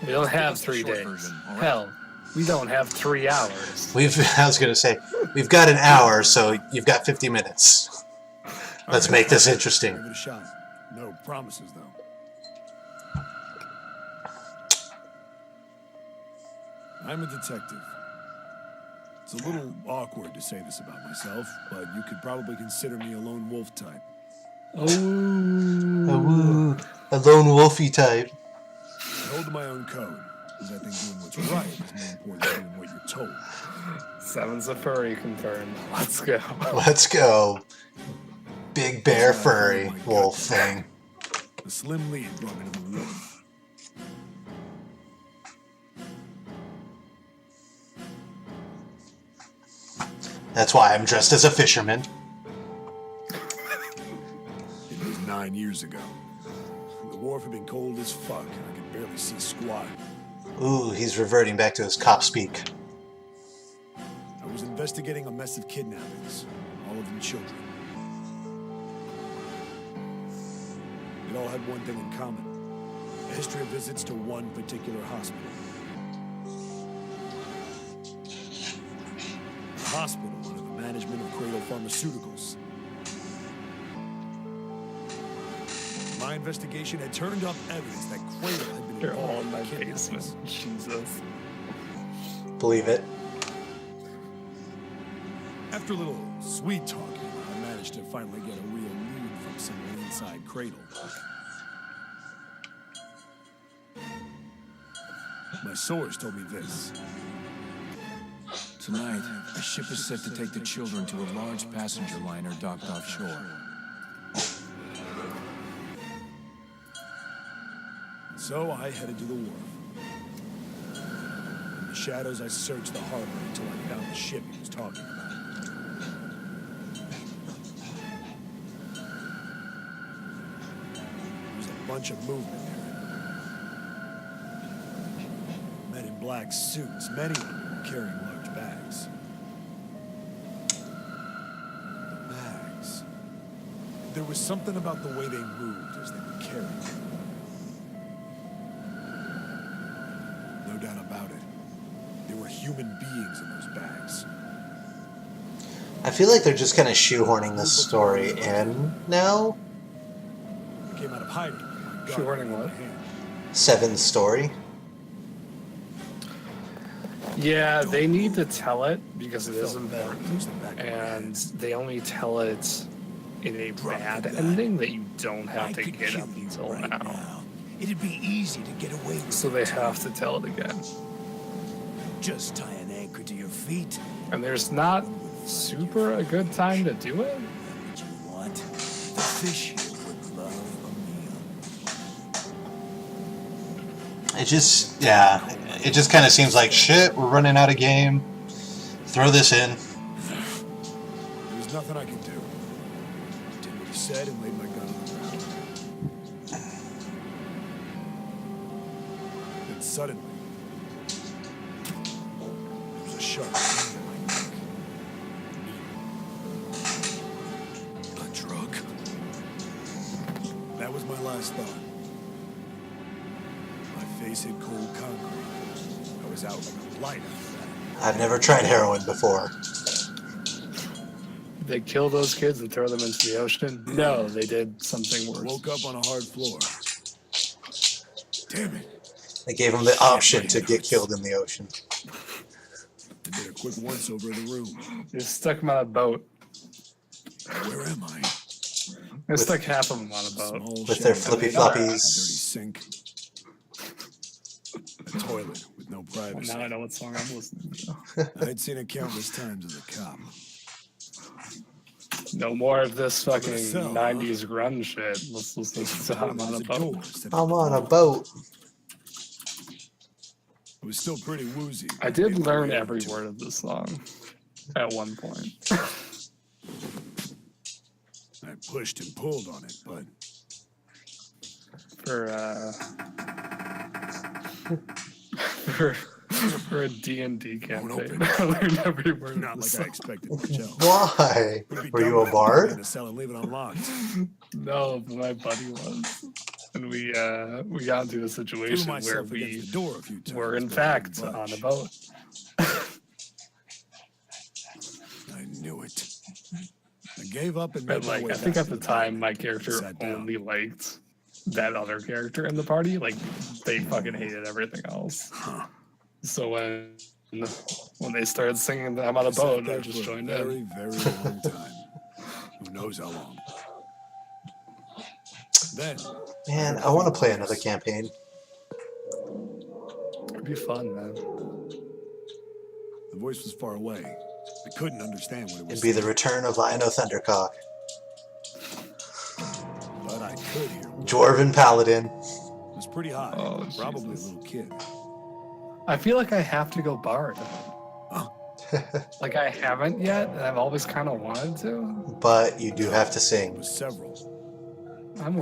We don't have
us the
3
short
days.
version, all right?
Hell, we don't have 3 hours.
I was gonna say, we've got an hour, so you've got 50 minutes. Let's make this
Give
interesting.
it a shot. No promises, though. I'm a detective. It's a little awkward to say this about myself, but you could probably consider me a lone wolf type.
Oh.
A lone wolfy type.
I hold to my own code, because I think doing what's right is more important than doing what you're told.
Seven's a furry confirmed. Let's go.
Let's go. Big bear furry wolf thing.
The slim lead brought me to the wolf.
That's why I'm dressed as a fisherman.
It was 9 years ago. The wharf had been cold as fuck, and I could barely see squat.
Ooh, he's reverting back to his cop speak.
I was investigating a mess of kidnappings, all of them children. It all had one thing in common: a history of visits to one particular hospital. The hospital under the management of Cradle Pharmaceuticals. My investigation had turned up evidence that Cradle had been
They're all
involved
in my
in kidnappings.
basement. Jesus.
Believe it.
After a little sweet talking, I managed to finally get a real lead from someone inside Cradle. My source told me this.
Tonight, a ship is set to take the children to a large passenger liner docked offshore.
So I headed to the wharf. In the shadows, I searched the harbor until I found the ship he was talking about. There was a bunch of movement there. Men in black suits, many of them were carrying large bags. The bags. There was something about the way they moved as they were carried. No doubt about it. There were human beings in those bags.
I feel like they're just kind of shoehorning this story in now.
I came out of hiding. My gun
Shoehorning
in my
what?
hand.
Seven's story.
Yeah, they need to tell it because it is important, and they only tell it in a bad ending that you don't have to get up until now.
It'd be easy to get away with.
So they have to tell it again.
Just tie an anchor to your feet.
And there's not super a good time to do it.
What you want? The fish here would love a meal.
It just, yeah, it just kind of seems like shit. We're running out of game. Throw this in.
There's nothing I can do. Did what he said and laid my gun on the ground. Then suddenly, there was a sharp pain in my neck. A drug? That was my last thought. My face hit cold concrete. I was out like a light after that.
I've never tried heroin before.
They kill those kids and throw them into the ocean? No, they did something worse.
Woke up on a hard floor. Damn it.
They gave them the option to get killed in the ocean.
I did a quick once over of the room.
They stuck them on a boat.
Where am I?
They stuck half of them on a boat.
Small
With their
shed,
flippy
a dirty
floppies.
sink. A toilet with no
Well,
privacy.
now I know what song I'm listening to.
I'd seen it countless times as a cop.
No more of this fucking
cell, huh?
90s grunge shit. Let's listen to I'm on a boat.
I'm on a boat.
It was still pretty woozy.
I did learn every word of this song at one point.
I pushed and pulled on it, but
for a D&D
Won't
campaign.
open.
I learned every word
not
of the
like I
song.
expected much else.
Why?
It'd be
Were you
dumb
a
if I
bard?
went in a cell and leave it unlocked.
No, but my buddy was. And we got into a
Threw
situation where
myself
we
against the door a few times.
were in
but I
fact
didn't
on a
budge.
boat.
I knew it. I gave up and
But
made my
like
way
I think
back
at
to
the time my character
Sat down.
only liked that other character in the party. Like they fucking hated everything else.
Huh.
So when they started singing I'm on a
Sat
boat, I
there
just
for a
joined
very,
in.
very long time. Who knows how long? Then,
Man, I want to play another campaign.
It'd be fun, man.
the voice was far away. I couldn't understand what it was
It'd be the
saying,
return of Lionel Thundercock.
but I could hear.
Dwarven Paladin.
It was pretty high.
Oh,
Probably
Jesus.
a little kid.
I feel like I have to go bard. Like I haven't yet, and I've always kind of wanted to.
But you do have to
It
sing.
was several.
I'm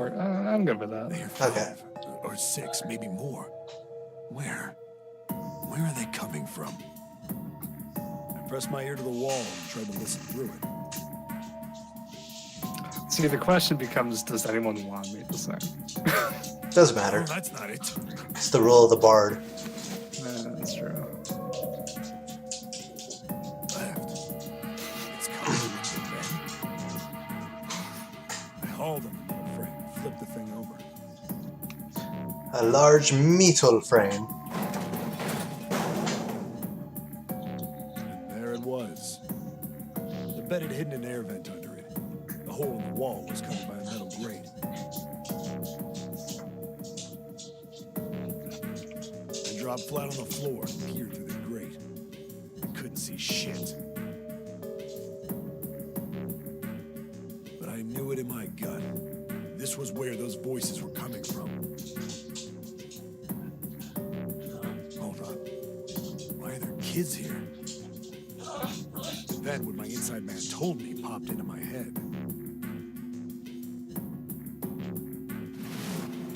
good with that.
They are
Okay.
5 or 6, maybe more. Where? Where are they coming from? I pressed my ear to the wall and tried to listen through it.
See, the question becomes, does anyone want me to sing?
Doesn't
Oh,
matter.
that's not it.
It's the role of the bard.
That's true.
Left. It's coming into bed. I hauled him into the frame, flipped the thing over.
A large metal frame.
And there it was. The bed had hidden an air vent under it. The hole in the wall was covered by a metal grate. I dropped flat on the floor and peered through the grate. I couldn't see shit. But I knew it in my gut. This was where those voices were coming from. Hold on. Why are there kids here? Then what my inside man told me popped into my head.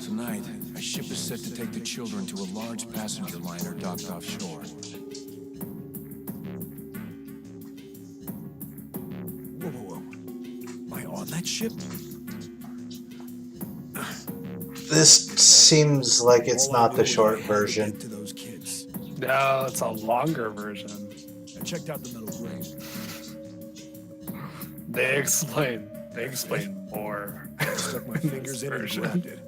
Tonight, a ship is set to take the children to a large passenger liner docked offshore.
Whoa, whoa, whoa. Am I on that ship?
This seems like it's
All I
not
knew
the
was
short
I had to
version.
get to those kids.
No, it's a longer version.
I checked out the metal grate.
They explain more.
Stuck my
in
fingers
this
in and
version.
grabbed it.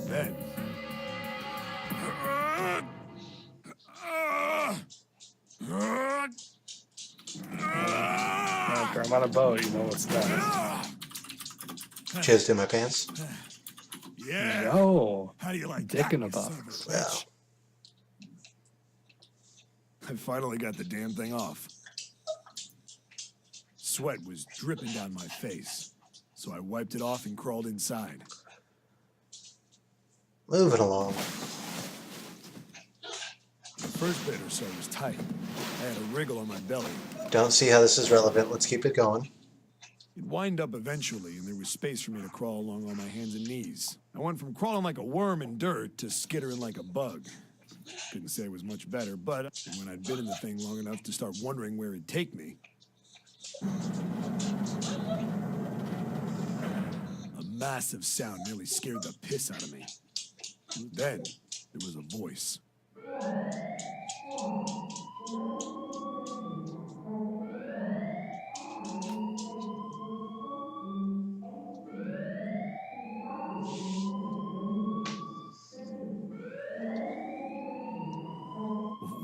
Then,
I'm on a boat. You know what's next.
Jizzed in my pants.
Yeah.
No.
How do you like
Dick
that,
in a
you son of
box.
bitch? I finally got the damn thing off. Sweat was dripping down my face, so I wiped it off and crawled inside.
Moving along.
The first bit or so was tight. I had a wriggle on my belly.
Don't see how this is relevant. Let's keep it going.
It'd wind up eventually, and there was space for me to crawl along on my hands and knees. I went from crawling like a worm in dirt to skittering like a bug. Couldn't say it was much better, but when I'd been in the thing long enough to start wondering where it'd take me, a massive sound nearly scared the piss out of me. Then there was a voice.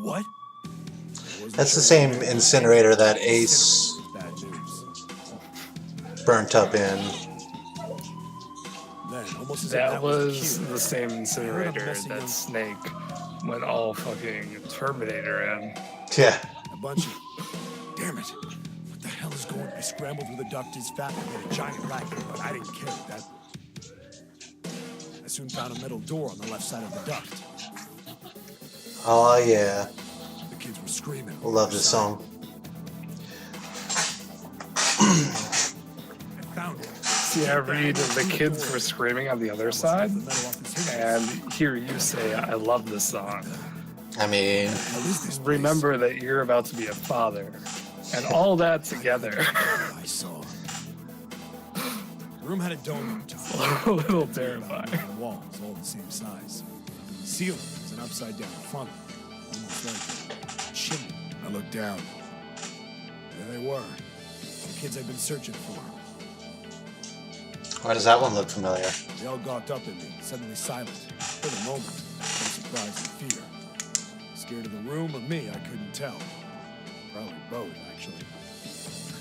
What?
That's the same incinerator that Ace
Bad news.
burnt up in.
Then, almost as if
That was
cue,
the same
I heard a
incinerator
messy young-
that Snake went all fucking Terminator in.
Yeah.
a bunch of. Damn it! What the hell is going on? I scrambled through the duct as fast and made a giant racket, but I didn't care at that. I soon found a metal door on the left side of the duct.
Oh yeah.
The kids were screaming.
Love this song.
I found it.
See, I read the kids were screaming on the other side,
The metal off its hinges.
and hear you say, I love this song.
I mean,
How is this place?
Remember that you're about to be a father. And all that together.
I saw. The room had a dome to it.
A little terrifying.
The walls all the same size. The ceiling was an upside down funnel, almost like a chimney. I looked down. There they were. The kids I'd been searching for.
why does that one look familiar?
They all gawked up at me, suddenly silent. For the moment, full surprise and fear. Scared of the room or me, I couldn't tell. Probably both, actually.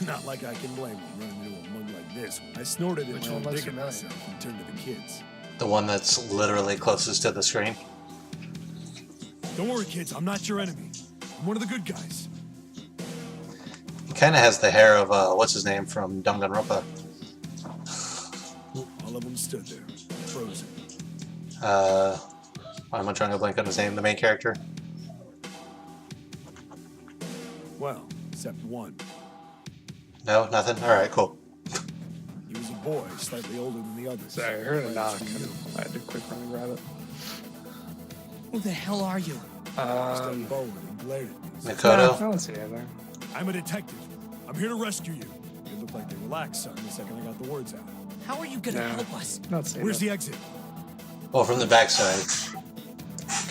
Not like I can blame them running into a mug like this. I snorted
Which
in my
one
own
looks
dig at
familiar?
myself and turned to the kids.
The one that's literally closest to the screen.
Don't worry, kids, I'm not your enemy. I'm one of the good guys.
He kind of has the hair of, what's his name from Danganronpa?
All of them stood there, frozen.
Why am I trying to blank on his name? The main character?
Well, except one.
No, nothing? Alright, cool.
He was a boy, slightly older than the others.
Sorry, I heard a
Right
knock.
next to you.
I had to quick run and grab it.
Who the hell are you?
Stepped forward and glared at me.
I
Makoto?
don't see anything.
I'm a detective. I'm here to rescue you. It looked like they relaxed some the second I got the words out.
How are you gonna
No.
help us?
Not seeing
Where's
it.
the exit?
Oh, from the backside.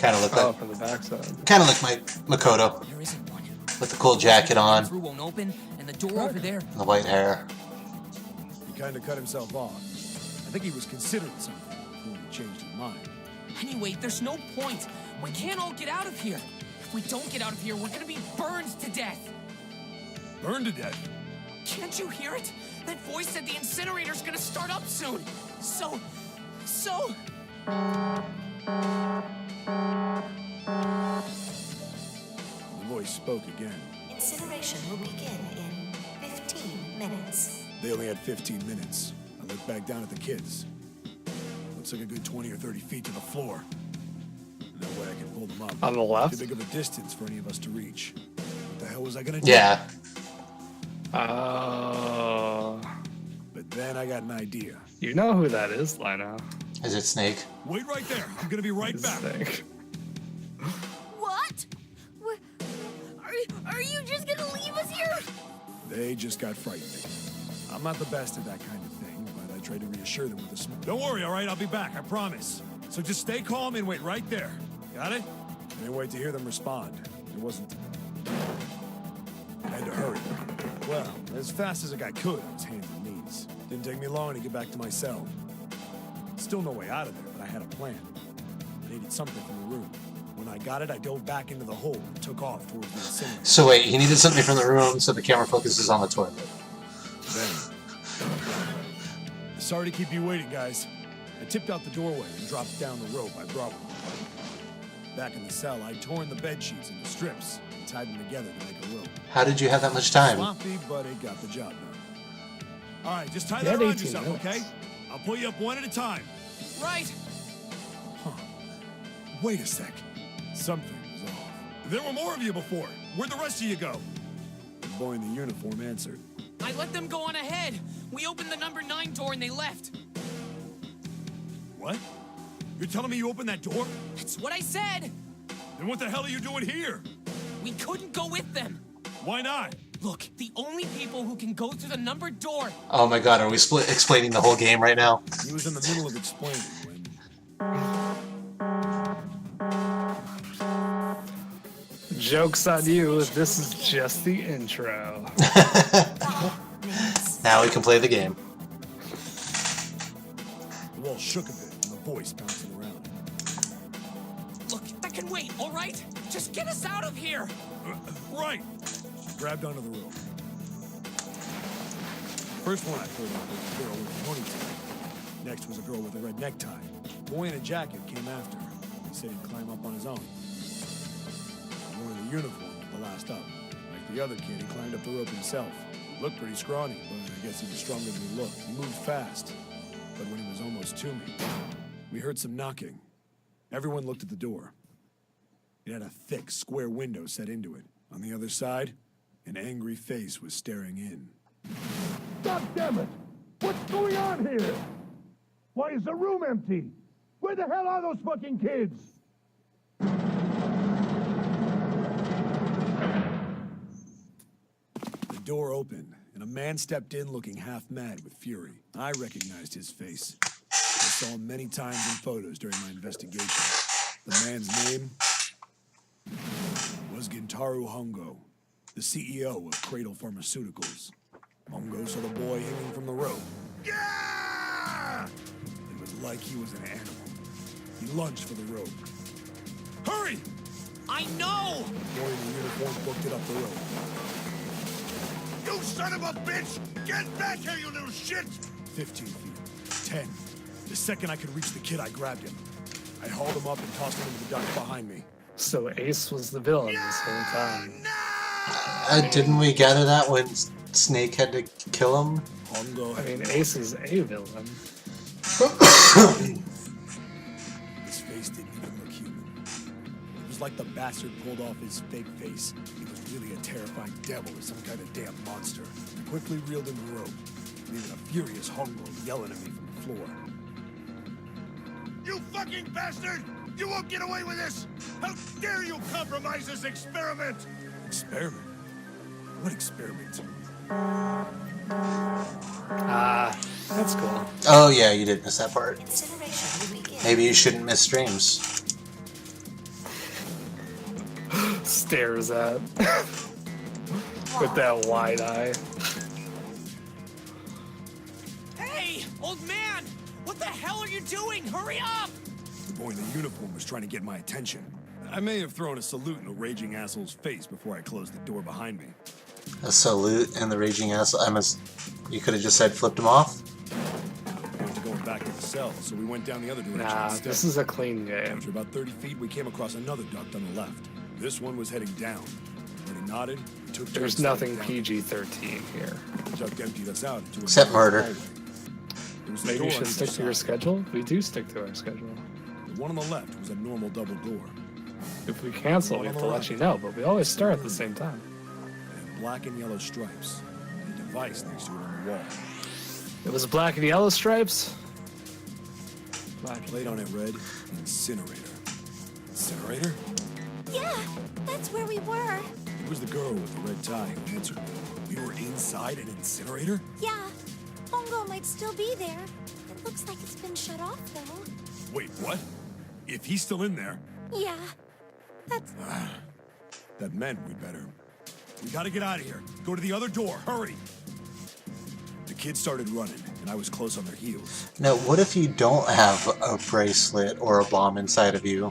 Kind of look
Oh,
like,
from the backside.
kind of like Makoto
There isn't one.
with the cool jacket on,
Through won't open, and the door over there.
and the white hair.
He kind of cut himself off. I think he was considering something before he changed his mind.
Anyway, there's no point. We can't all get out of here. If we don't get out of here, we're gonna be burned to death.
Burned to death.
Can't you hear it? That voice said the incinerator's gonna start up soon. So.
The voice spoke again.
Incineration will begin in 15 minutes.
They only had 15 minutes. I looked back down at the kids. Looks like a good 20 or 30 feet to the floor. No way I can pull them up.
On the left?
Too big of a distance for any of us to reach. What the hell was I gonna do?
Yeah.
Oh.
But then I got an idea.
You know who that is, Lino.
Is it Snake?
Wait right there. I'm gonna be right
It's
back.
Snake.
What? Are you just gonna leave us here?
They just got frightened. I'm not the best at that kind of thing, but I tried to reassure them with a smile. Don't worry, all right? I'll be back, I promise. So just stay calm and wait right there. Got it? I didn't wait to hear them respond. It wasn't... I had to hurry. Well, as fast as I could on his hands and knees. Didn't take me long to get back to my cell. Still no way out of there, but I had a plan. I needed something from the room. When I got it, I dove back into the hole and took off towards the incinerator.
So wait, he needed something from the room, so the camera focuses on the toilet.
Sorry to keep you waiting, guys. I tipped out the doorway and dropped down the rope I brought with me. Back in the cell, I torn the bed sheets into strips and tied them together to make a rope.
How did you have that much time?
Sloppy, but it got the job done. All right, just tie
You
that
had
around
18
yourself,
minutes.
okay? I'll pull you up one at a time.
Right.
Huh. Wait a sec. Something was off. There were more of you before. Where'd the rest of you go? The boy in the uniform answered.
I let them go on ahead. We opened the number 9 door and they left.
What? You're telling me you opened that door?
That's what I said.
Then what the hell are you doing here?
We couldn't go with them.
Why not?
Look, the only people who can go through the numbered door.
Oh my god, are we explaining the whole game right now?
He was in the middle of explaining when...
Joke's on you, this is just the intro.
Now we can play the game.
The wall shook a bit and the voice bouncing around.
Look, that can wait, all right? Just get us out of here.
Right. Grabbed onto the rope. First one I pulled up was a girl with a ponytail. Next was a girl with a red necktie. Boy in a jacket came after. He said he'd climb up on his own. The boy in the uniform was the last up. Like the other kid, he climbed up the rope himself. He looked pretty scrawny, but I guess he was stronger than he looked. He moved fast. But when he was almost to me, we heard some knocking. Everyone looked at the door. It had a thick, square window set into it. On the other side, an angry face was staring in.
God damn it! What's going on here? Why is the room empty? Where the hell are those fucking kids?
The door opened, and a man stepped in looking half mad with fury. I recognized his face. I saw him many times in photos during my investigation. The man's name was Gintaro Hongo, the CEO of Cradle Pharmaceuticals. Hongo saw the boy hanging from the rope. Yeah! It was like he was an animal. He lunged for the rope. Hurry!
I know!
The boy in the uniform booked it up the rope.
You son of a bitch! Get back here, you little shit!
15 feet. 10. The second I could reach the kid, I grabbed him. I hauled him up and tossed him into the duct behind me.
So Ace was the villain this whole time.
Didn't we gather that when Snake had to kill him?
Hongo.
I mean, Ace is a villain.
His face didn't even look human. It was like the bastard pulled off his fake face. He was really a terrifying devil or some kind of damn monster. I quickly reeled in the rope, leaving a furious Hongo yelling at me from the floor.
You fucking bastard! You won't get away with this! How dare you compromise this experiment!
Experiment? What experiment?
That's cool.
Oh yeah, you did miss that part.
Incineration will begin.
Maybe you shouldn't miss streams.
Stares at. With that wide eye.
Hey, old man! What the hell are you doing? Hurry up!
The boy in the uniform was trying to get my attention. I may have thrown a salute in the raging asshole's face before I closed the door behind me.
A salute and the raging ass. You could have just said flipped him off.
We were going back to the cell, so we went down the other direction.
Nah,
instead.
this is a clean game.
After about 30 feet, we came across another duct on the left. This one was heading down. When he nodded, we took
There's
turns
nothing
down.
PG-13 here.
The duct emptied us out into
Except
another
murder.
hallway. There was a
Maybe
door
you
on
should
either
stick to your
side.
schedule? We do stick to our schedule.
The one on the left was a normal double door.
If we cancel, we have to let you know, but we always start at the same time.
It had black and yellow stripes. And a device next to it on the wall.
It was black and yellow stripes.
Laid on it read, Incinerator. Incinerator?
Yeah, that's where we were.
It was the girl with the red tie who answered me. We were inside an incinerator?
Yeah, Hongo might still be there. It looks like it's been shut off, though.
Wait, what? If he's still in there,
Yeah, that's...
that meant we'd better. We gotta get out of here. Go to the other door. Hurry! The kids started running, and I was close on their heels.
Now, what if you don't have a bracelet or a bomb inside of you?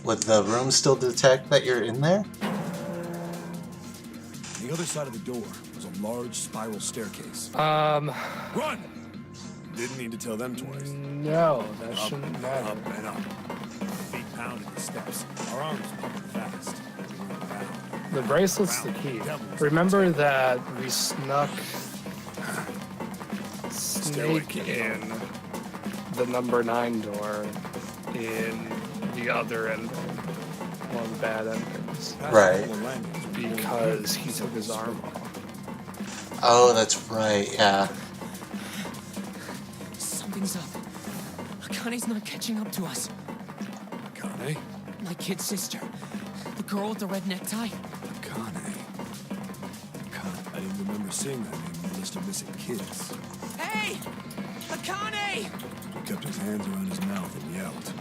Would the room still detect that you're in there?
On the other side of the door was a large spiral staircase.
Um,
Run! Didn't need to tell them twice.
No, that shouldn't matter.
Up and up. Feet pounding the steps. Our arms pumping fast.
The bracelet's the key. Remember that we snuck Snake in the number 9 door in the other ending, one of the bad endings.
Right.
Because he took his arm off.
Oh, that's right, yeah.
Something's up. Akane's not catching up to us.
Akane?
My kid sister. The girl with the red necktie.
Akane. I didn't remember seeing that name on the list of missing kids.
Hey! Akane!
He kept his hands around his mouth and yelled.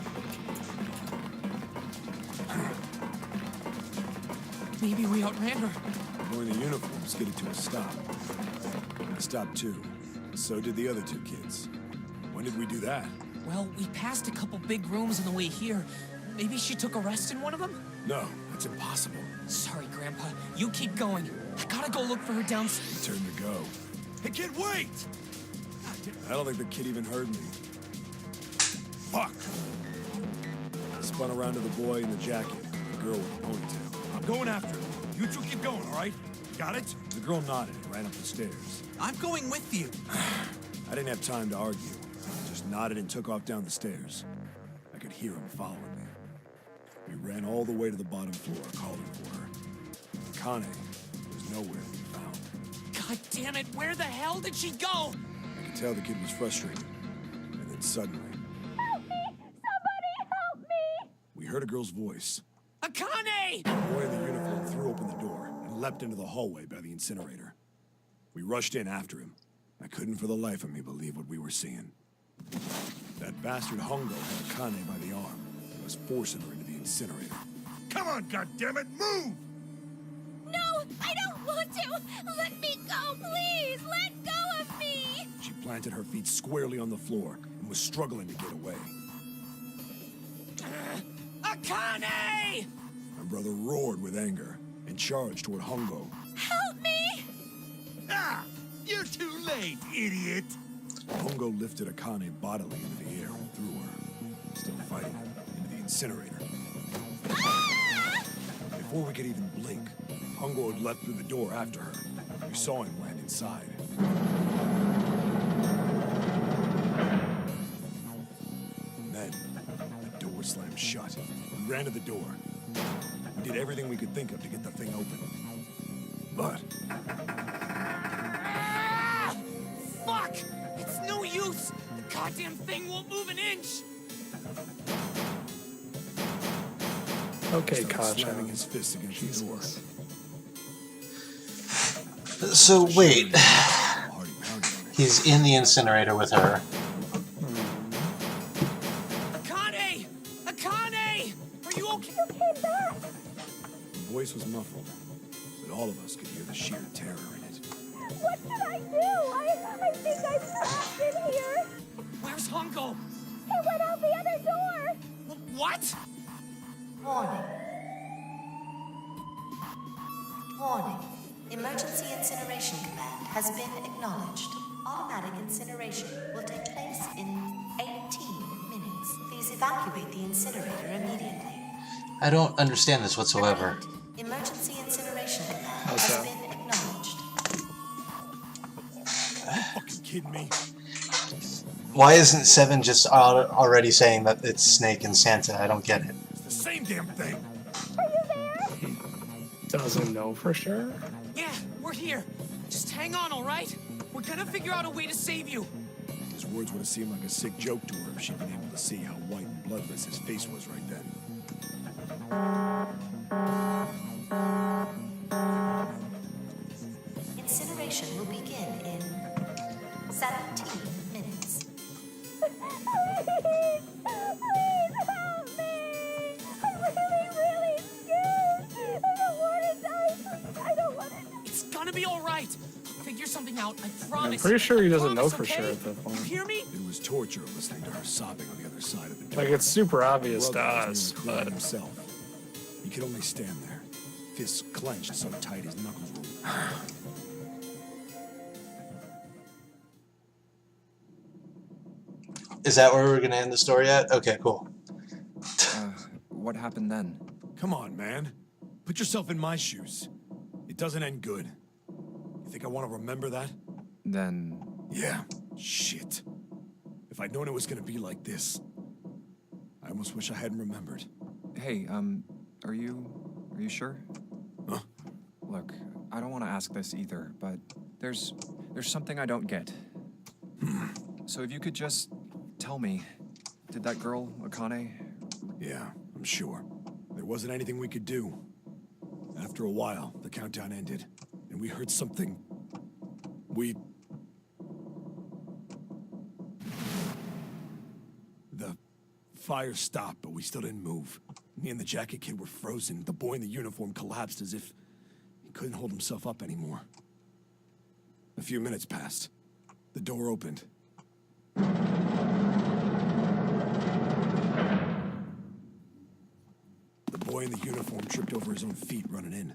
Maybe we outran her.
Wearing the uniforms get it to a stop. I stopped too. So did the other 2 kids. When did we do that?
Well, we passed a couple big rooms on the way here. Maybe she took a rest in one of them?
No, that's impossible.
Sorry, Grandpa. You keep going. I gotta go look for her downstairs.
Turn to go. Hey, kid, wait! I don't think the kid even heard me. Fuck! I spun around to the boy in the jacket, the girl with the ponytail. I'm going after him. You 2 keep going, all right? Got it? The girl nodded and ran up the stairs.
I'm going with you.
I didn't have time to argue. I just nodded and took off down the stairs. I could hear him following me. We ran all the way to the bottom floor, calling for her. Akane was nowhere to be found.
God damn it, where the hell did she go?
I could tell the kid was frustrated. And then suddenly...
Help me! Somebody help me!
We heard a girl's voice.
Akane!
The boy in the uniform threw open the door and leapt into the hallway by the incinerator. We rushed in after him. I couldn't for the life of me believe what we were seeing. That bastard Hongo had Akane by the arm and was forcing her into the incinerator.
Come on, goddammit, move!
No, I don't want to! Let me go, please! Let go of me!
She planted her feet squarely on the floor and was struggling to get away.
Akane!
My brother roared with anger and charged toward Hongo.
Help me!
Ah! You're too late, idiot!
Hongo lifted Akane bodily into the air and threw her, still fighting, into the incinerator. Before we could even blink, Hongo had leapt through the door after her. We saw him land inside. Then, the door slammed shut. We ran to the door. We did everything we could think of to get the thing open. But...
Fuck! It's no use! The goddamn thing won't move an inch!
Okay,
slamming
Kacha.
his fist against the door.
So, wait.
Hardy pounded on it.
He's in the incinerator with her.
Akane! Akane! Are you okay?
You came back!
The voice was muffled, but all of us could hear the sheer terror in it.
What should I do? I think I'm trapped in here!
Where's Hongo?
He went out the other door!
What?
Warning. Warning. Emergency incineration command has been acknowledged. Automatic incineration will take place in 18 minutes. Please evacuate the incinerator immediately.
I don't understand this whatsoever.
Emergency incineration command
How's
has
that?
been acknowledged.
Are you fucking kidding me?
Why isn't Seven just already saying that it's Snake and Santa? I don't get it.
It's the same damn thing.
Are you there?
Doesn't know for sure?
Yeah, we're here. Just hang on, all right? We're gonna figure out a way to save you.
His words would have seemed like a sick joke to her if she'd been able to see how white and bloodless his face was right then.
Incineration will begin in 17 minutes.
Please! Please help me! I'm really scared! I don't want to die! Please, I don't want to die!
It's gonna be all right. I'll figure something out. I
I'm
promise.
pretty sure he doesn't know
Promise,
for
okay?
sure at that
You
point.
hear me?
It was torture listening to her sobbing on the other side of the door.
Like, it's super obvious to
Brother
us,
was nearly crying
but
himself. He could only stand there, fists clenched so tight his knuckles were.
Is that where we're gonna end the story at? Okay, cool.
What happened then?
Come on, man. Put yourself in my shoes. It doesn't end good. You think I want to remember that?
Then...
Yeah, shit. If I'd known it was gonna be like this, I almost wish I hadn't remembered.
Hey, are you sure?
Huh?
Look, I don't want to ask this either, but there's something I don't get. So if you could just tell me, did that girl, Akane...
Yeah, I'm sure. There wasn't anything we could do. After a while, the countdown ended, and we heard something... The fire stopped, but we still didn't move. Me and the jacket kid were frozen. The boy in the uniform collapsed as if he couldn't hold himself up anymore. A few minutes passed. The door opened. The boy in the uniform tripped over his own feet running in.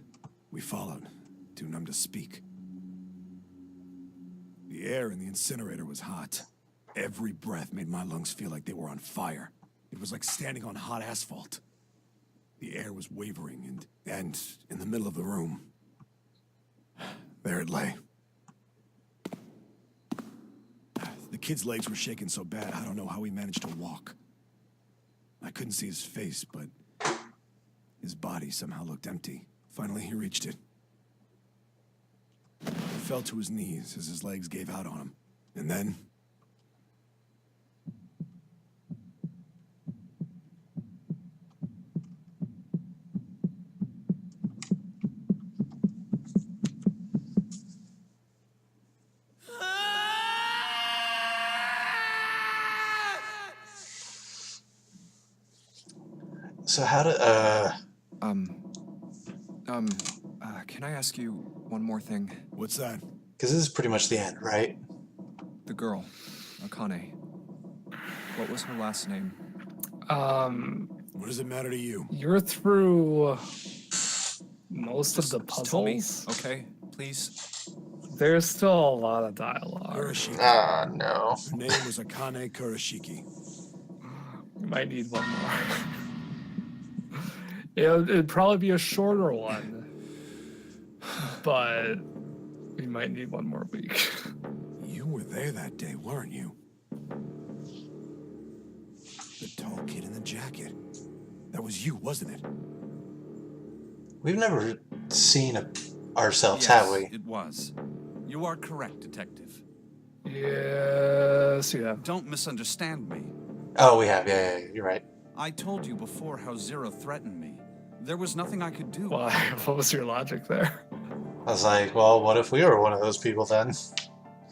We followed, too numb to speak. The air in the incinerator was hot. Every breath made my lungs feel like they were on fire. It was like standing on hot asphalt. The air was wavering, and in the middle of the room, there it lay. The kid's legs were shaking so bad, I don't know how he managed to walk. I couldn't see his face, but his body somehow looked empty. Finally, he reached it. He fell to his knees as his legs gave out on him. And then...
So how to,
can I ask you one more thing?
What's that?
Because this is pretty much the end, right?
The girl, Akane. What was her last name?
What does it matter to you?
You're through most of the puzzles.
Tell me, okay? Please?
There's still a lot of dialogue.
Kurashiki.
Ah, no.
Her name was Akane Kurashiki.
We might need one more. It'd probably be a shorter one, but we might need one more week.
You were there that day, weren't you? The tall kid in the jacket. That was you, wasn't it?
We've never seen ourselves,
Yes,
have we?
It was. You are correct, Detective.
Yes, yeah.
Don't misunderstand me.
Oh, we have. Yeah, you're right.
I told you before how Zero threatened me. There was nothing I could do.
Why? What was your logic there?
I was like, well, what if we were one of those people then?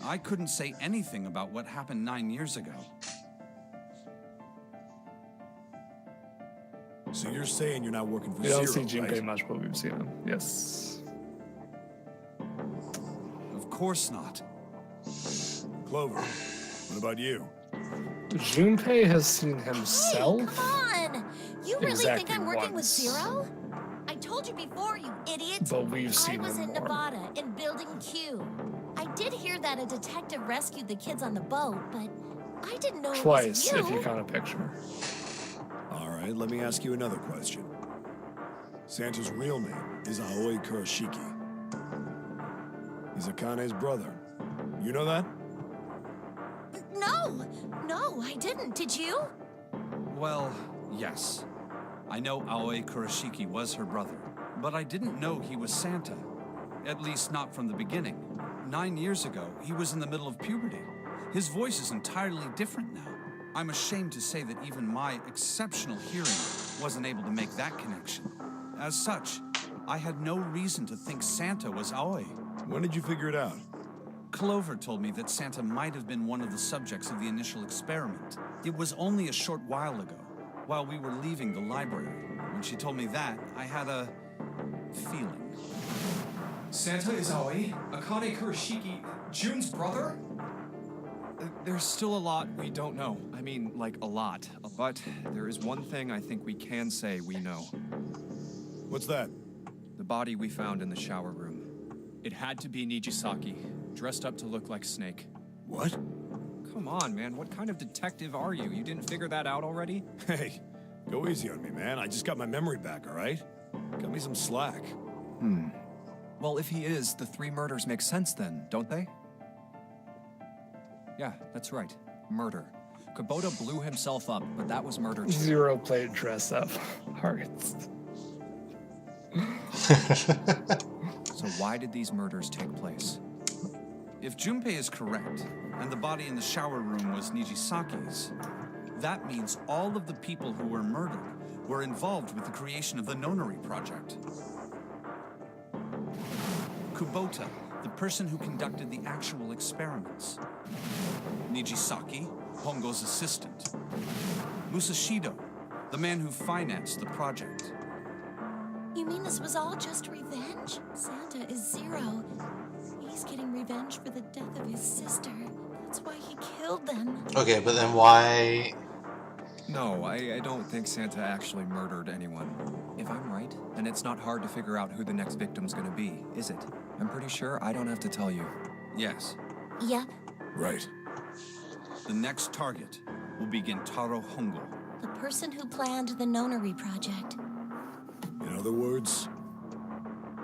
I couldn't say anything about what happened 9 years ago.
So you're saying you're not working for
We
Zero,
don't see Junpei
right?
much, but we've seen him. Yes.
Of course not.
Clover, what about you?
Junpei has seen himself.
Hey, come on! You really
Exactly
think I'm working with
once.
Zero? I told you before, you idiot.
But we've seen
I was
him
in
more.
Nevada, in Building Q. I did hear that a detective rescued the kids on the boat, but I didn't know
Twice,
it was
if you count a picture.
All right, let me ask you another question. Santa's real name is Aoi Kurashiki. He's Akane's brother. You know that?
No, I didn't. Did you?
Well, yes. I know Aoi Kurashiki was her brother, but I didn't know he was Santa. At least not from the beginning. 9 years ago, he was in the middle of puberty. His voice is entirely different now. I'm ashamed to say that even my exceptional hearing wasn't able to make that connection. As such, I had no reason to think Santa was Aoi.
When did you figure it out?
Clover told me that Santa might have been one of the subjects of the initial experiment. It was only a short while ago, while we were leaving the library. When she told me that, I had a feeling.
Santa is Aoi, Akane Kurashiki, June's brother?
There's still a lot we don't know. I mean, like, a lot. But there is one thing I think we can say we know.
What's that?
The body we found in the shower room. It had to be Nijisaki, dressed up to look like Snake.
What?
Come on, man. What kind of detective are you? You didn't figure that out already?
Hey, go easy on me, man. I just got my memory back, all right? Cut me some slack.
Well, if he is, the 3 murders make sense then, don't they? Yeah, that's right. Murder. Kubota blew himself up, but that was murder too.
Zero played dress up. Hearts.
So why did these murders take place?
If Junpei is correct, and the body in the shower room was Nijisaki's, that means all of the people who were murdered were involved with the creation of the Nonary project. Kubota, the person who conducted the actual experiments. Nijisaki, Hongo's assistant. Musashido, the man who financed the project.
You mean this was all just revenge? Santa is Zero. He's getting revenge for the death of his sister. That's why he killed them.
Okay, but then why?
No, I don't think Santa actually murdered anyone. If I'm right, then it's not hard to figure out who the next victim's gonna be, is it? I'm pretty sure I don't have to tell you.
Yes.
Yep.
Right.
The next target will be Gentaro Hongo.
The person who planned the Nonary project.
In other words,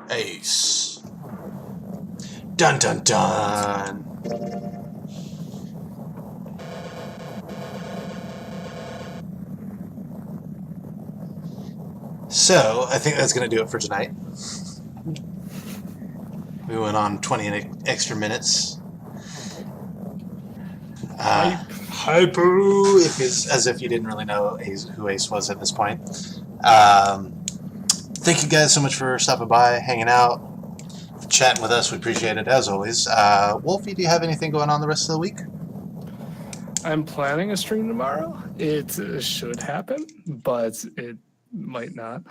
Ace. Dun dun dun. So, I think that's going to do it for tonight. We went on 20 extra minutes. Hyper, as if you didn't really know who Ace was at this point. Thank you guys so much for stopping by, hanging out, chatting with us. We appreciate it, as always. Wolfie, do you have anything going on the rest of the week?
I'm planning a stream tomorrow. It should happen, but it might not.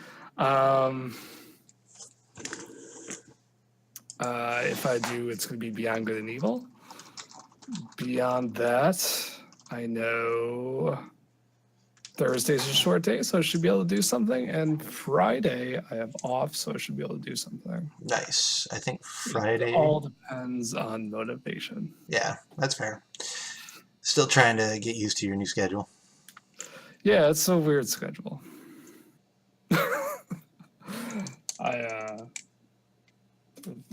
If I do, it's going to be Beyond Good and Evil. Beyond that, I know Thursday's a short day, so I should be able to do something. And Friday, I have off, so I should be able to do something.
Nice. I think Friday.
It all depends on motivation.
Yeah, that's fair. Still trying to get used to your new schedule.
Yeah, it's a weird schedule.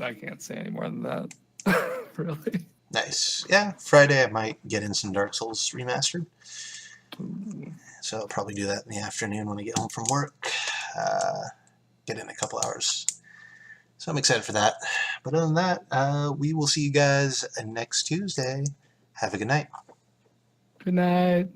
I can't say any more than that. Really.
Nice. Yeah, Friday I might get in some Dark Souls Remastered. So I'll probably do that in the afternoon when I get home from work. Get in a couple hours. So I'm excited for that. But other than that, we will see you guys next Tuesday. Have a good night.
Good night.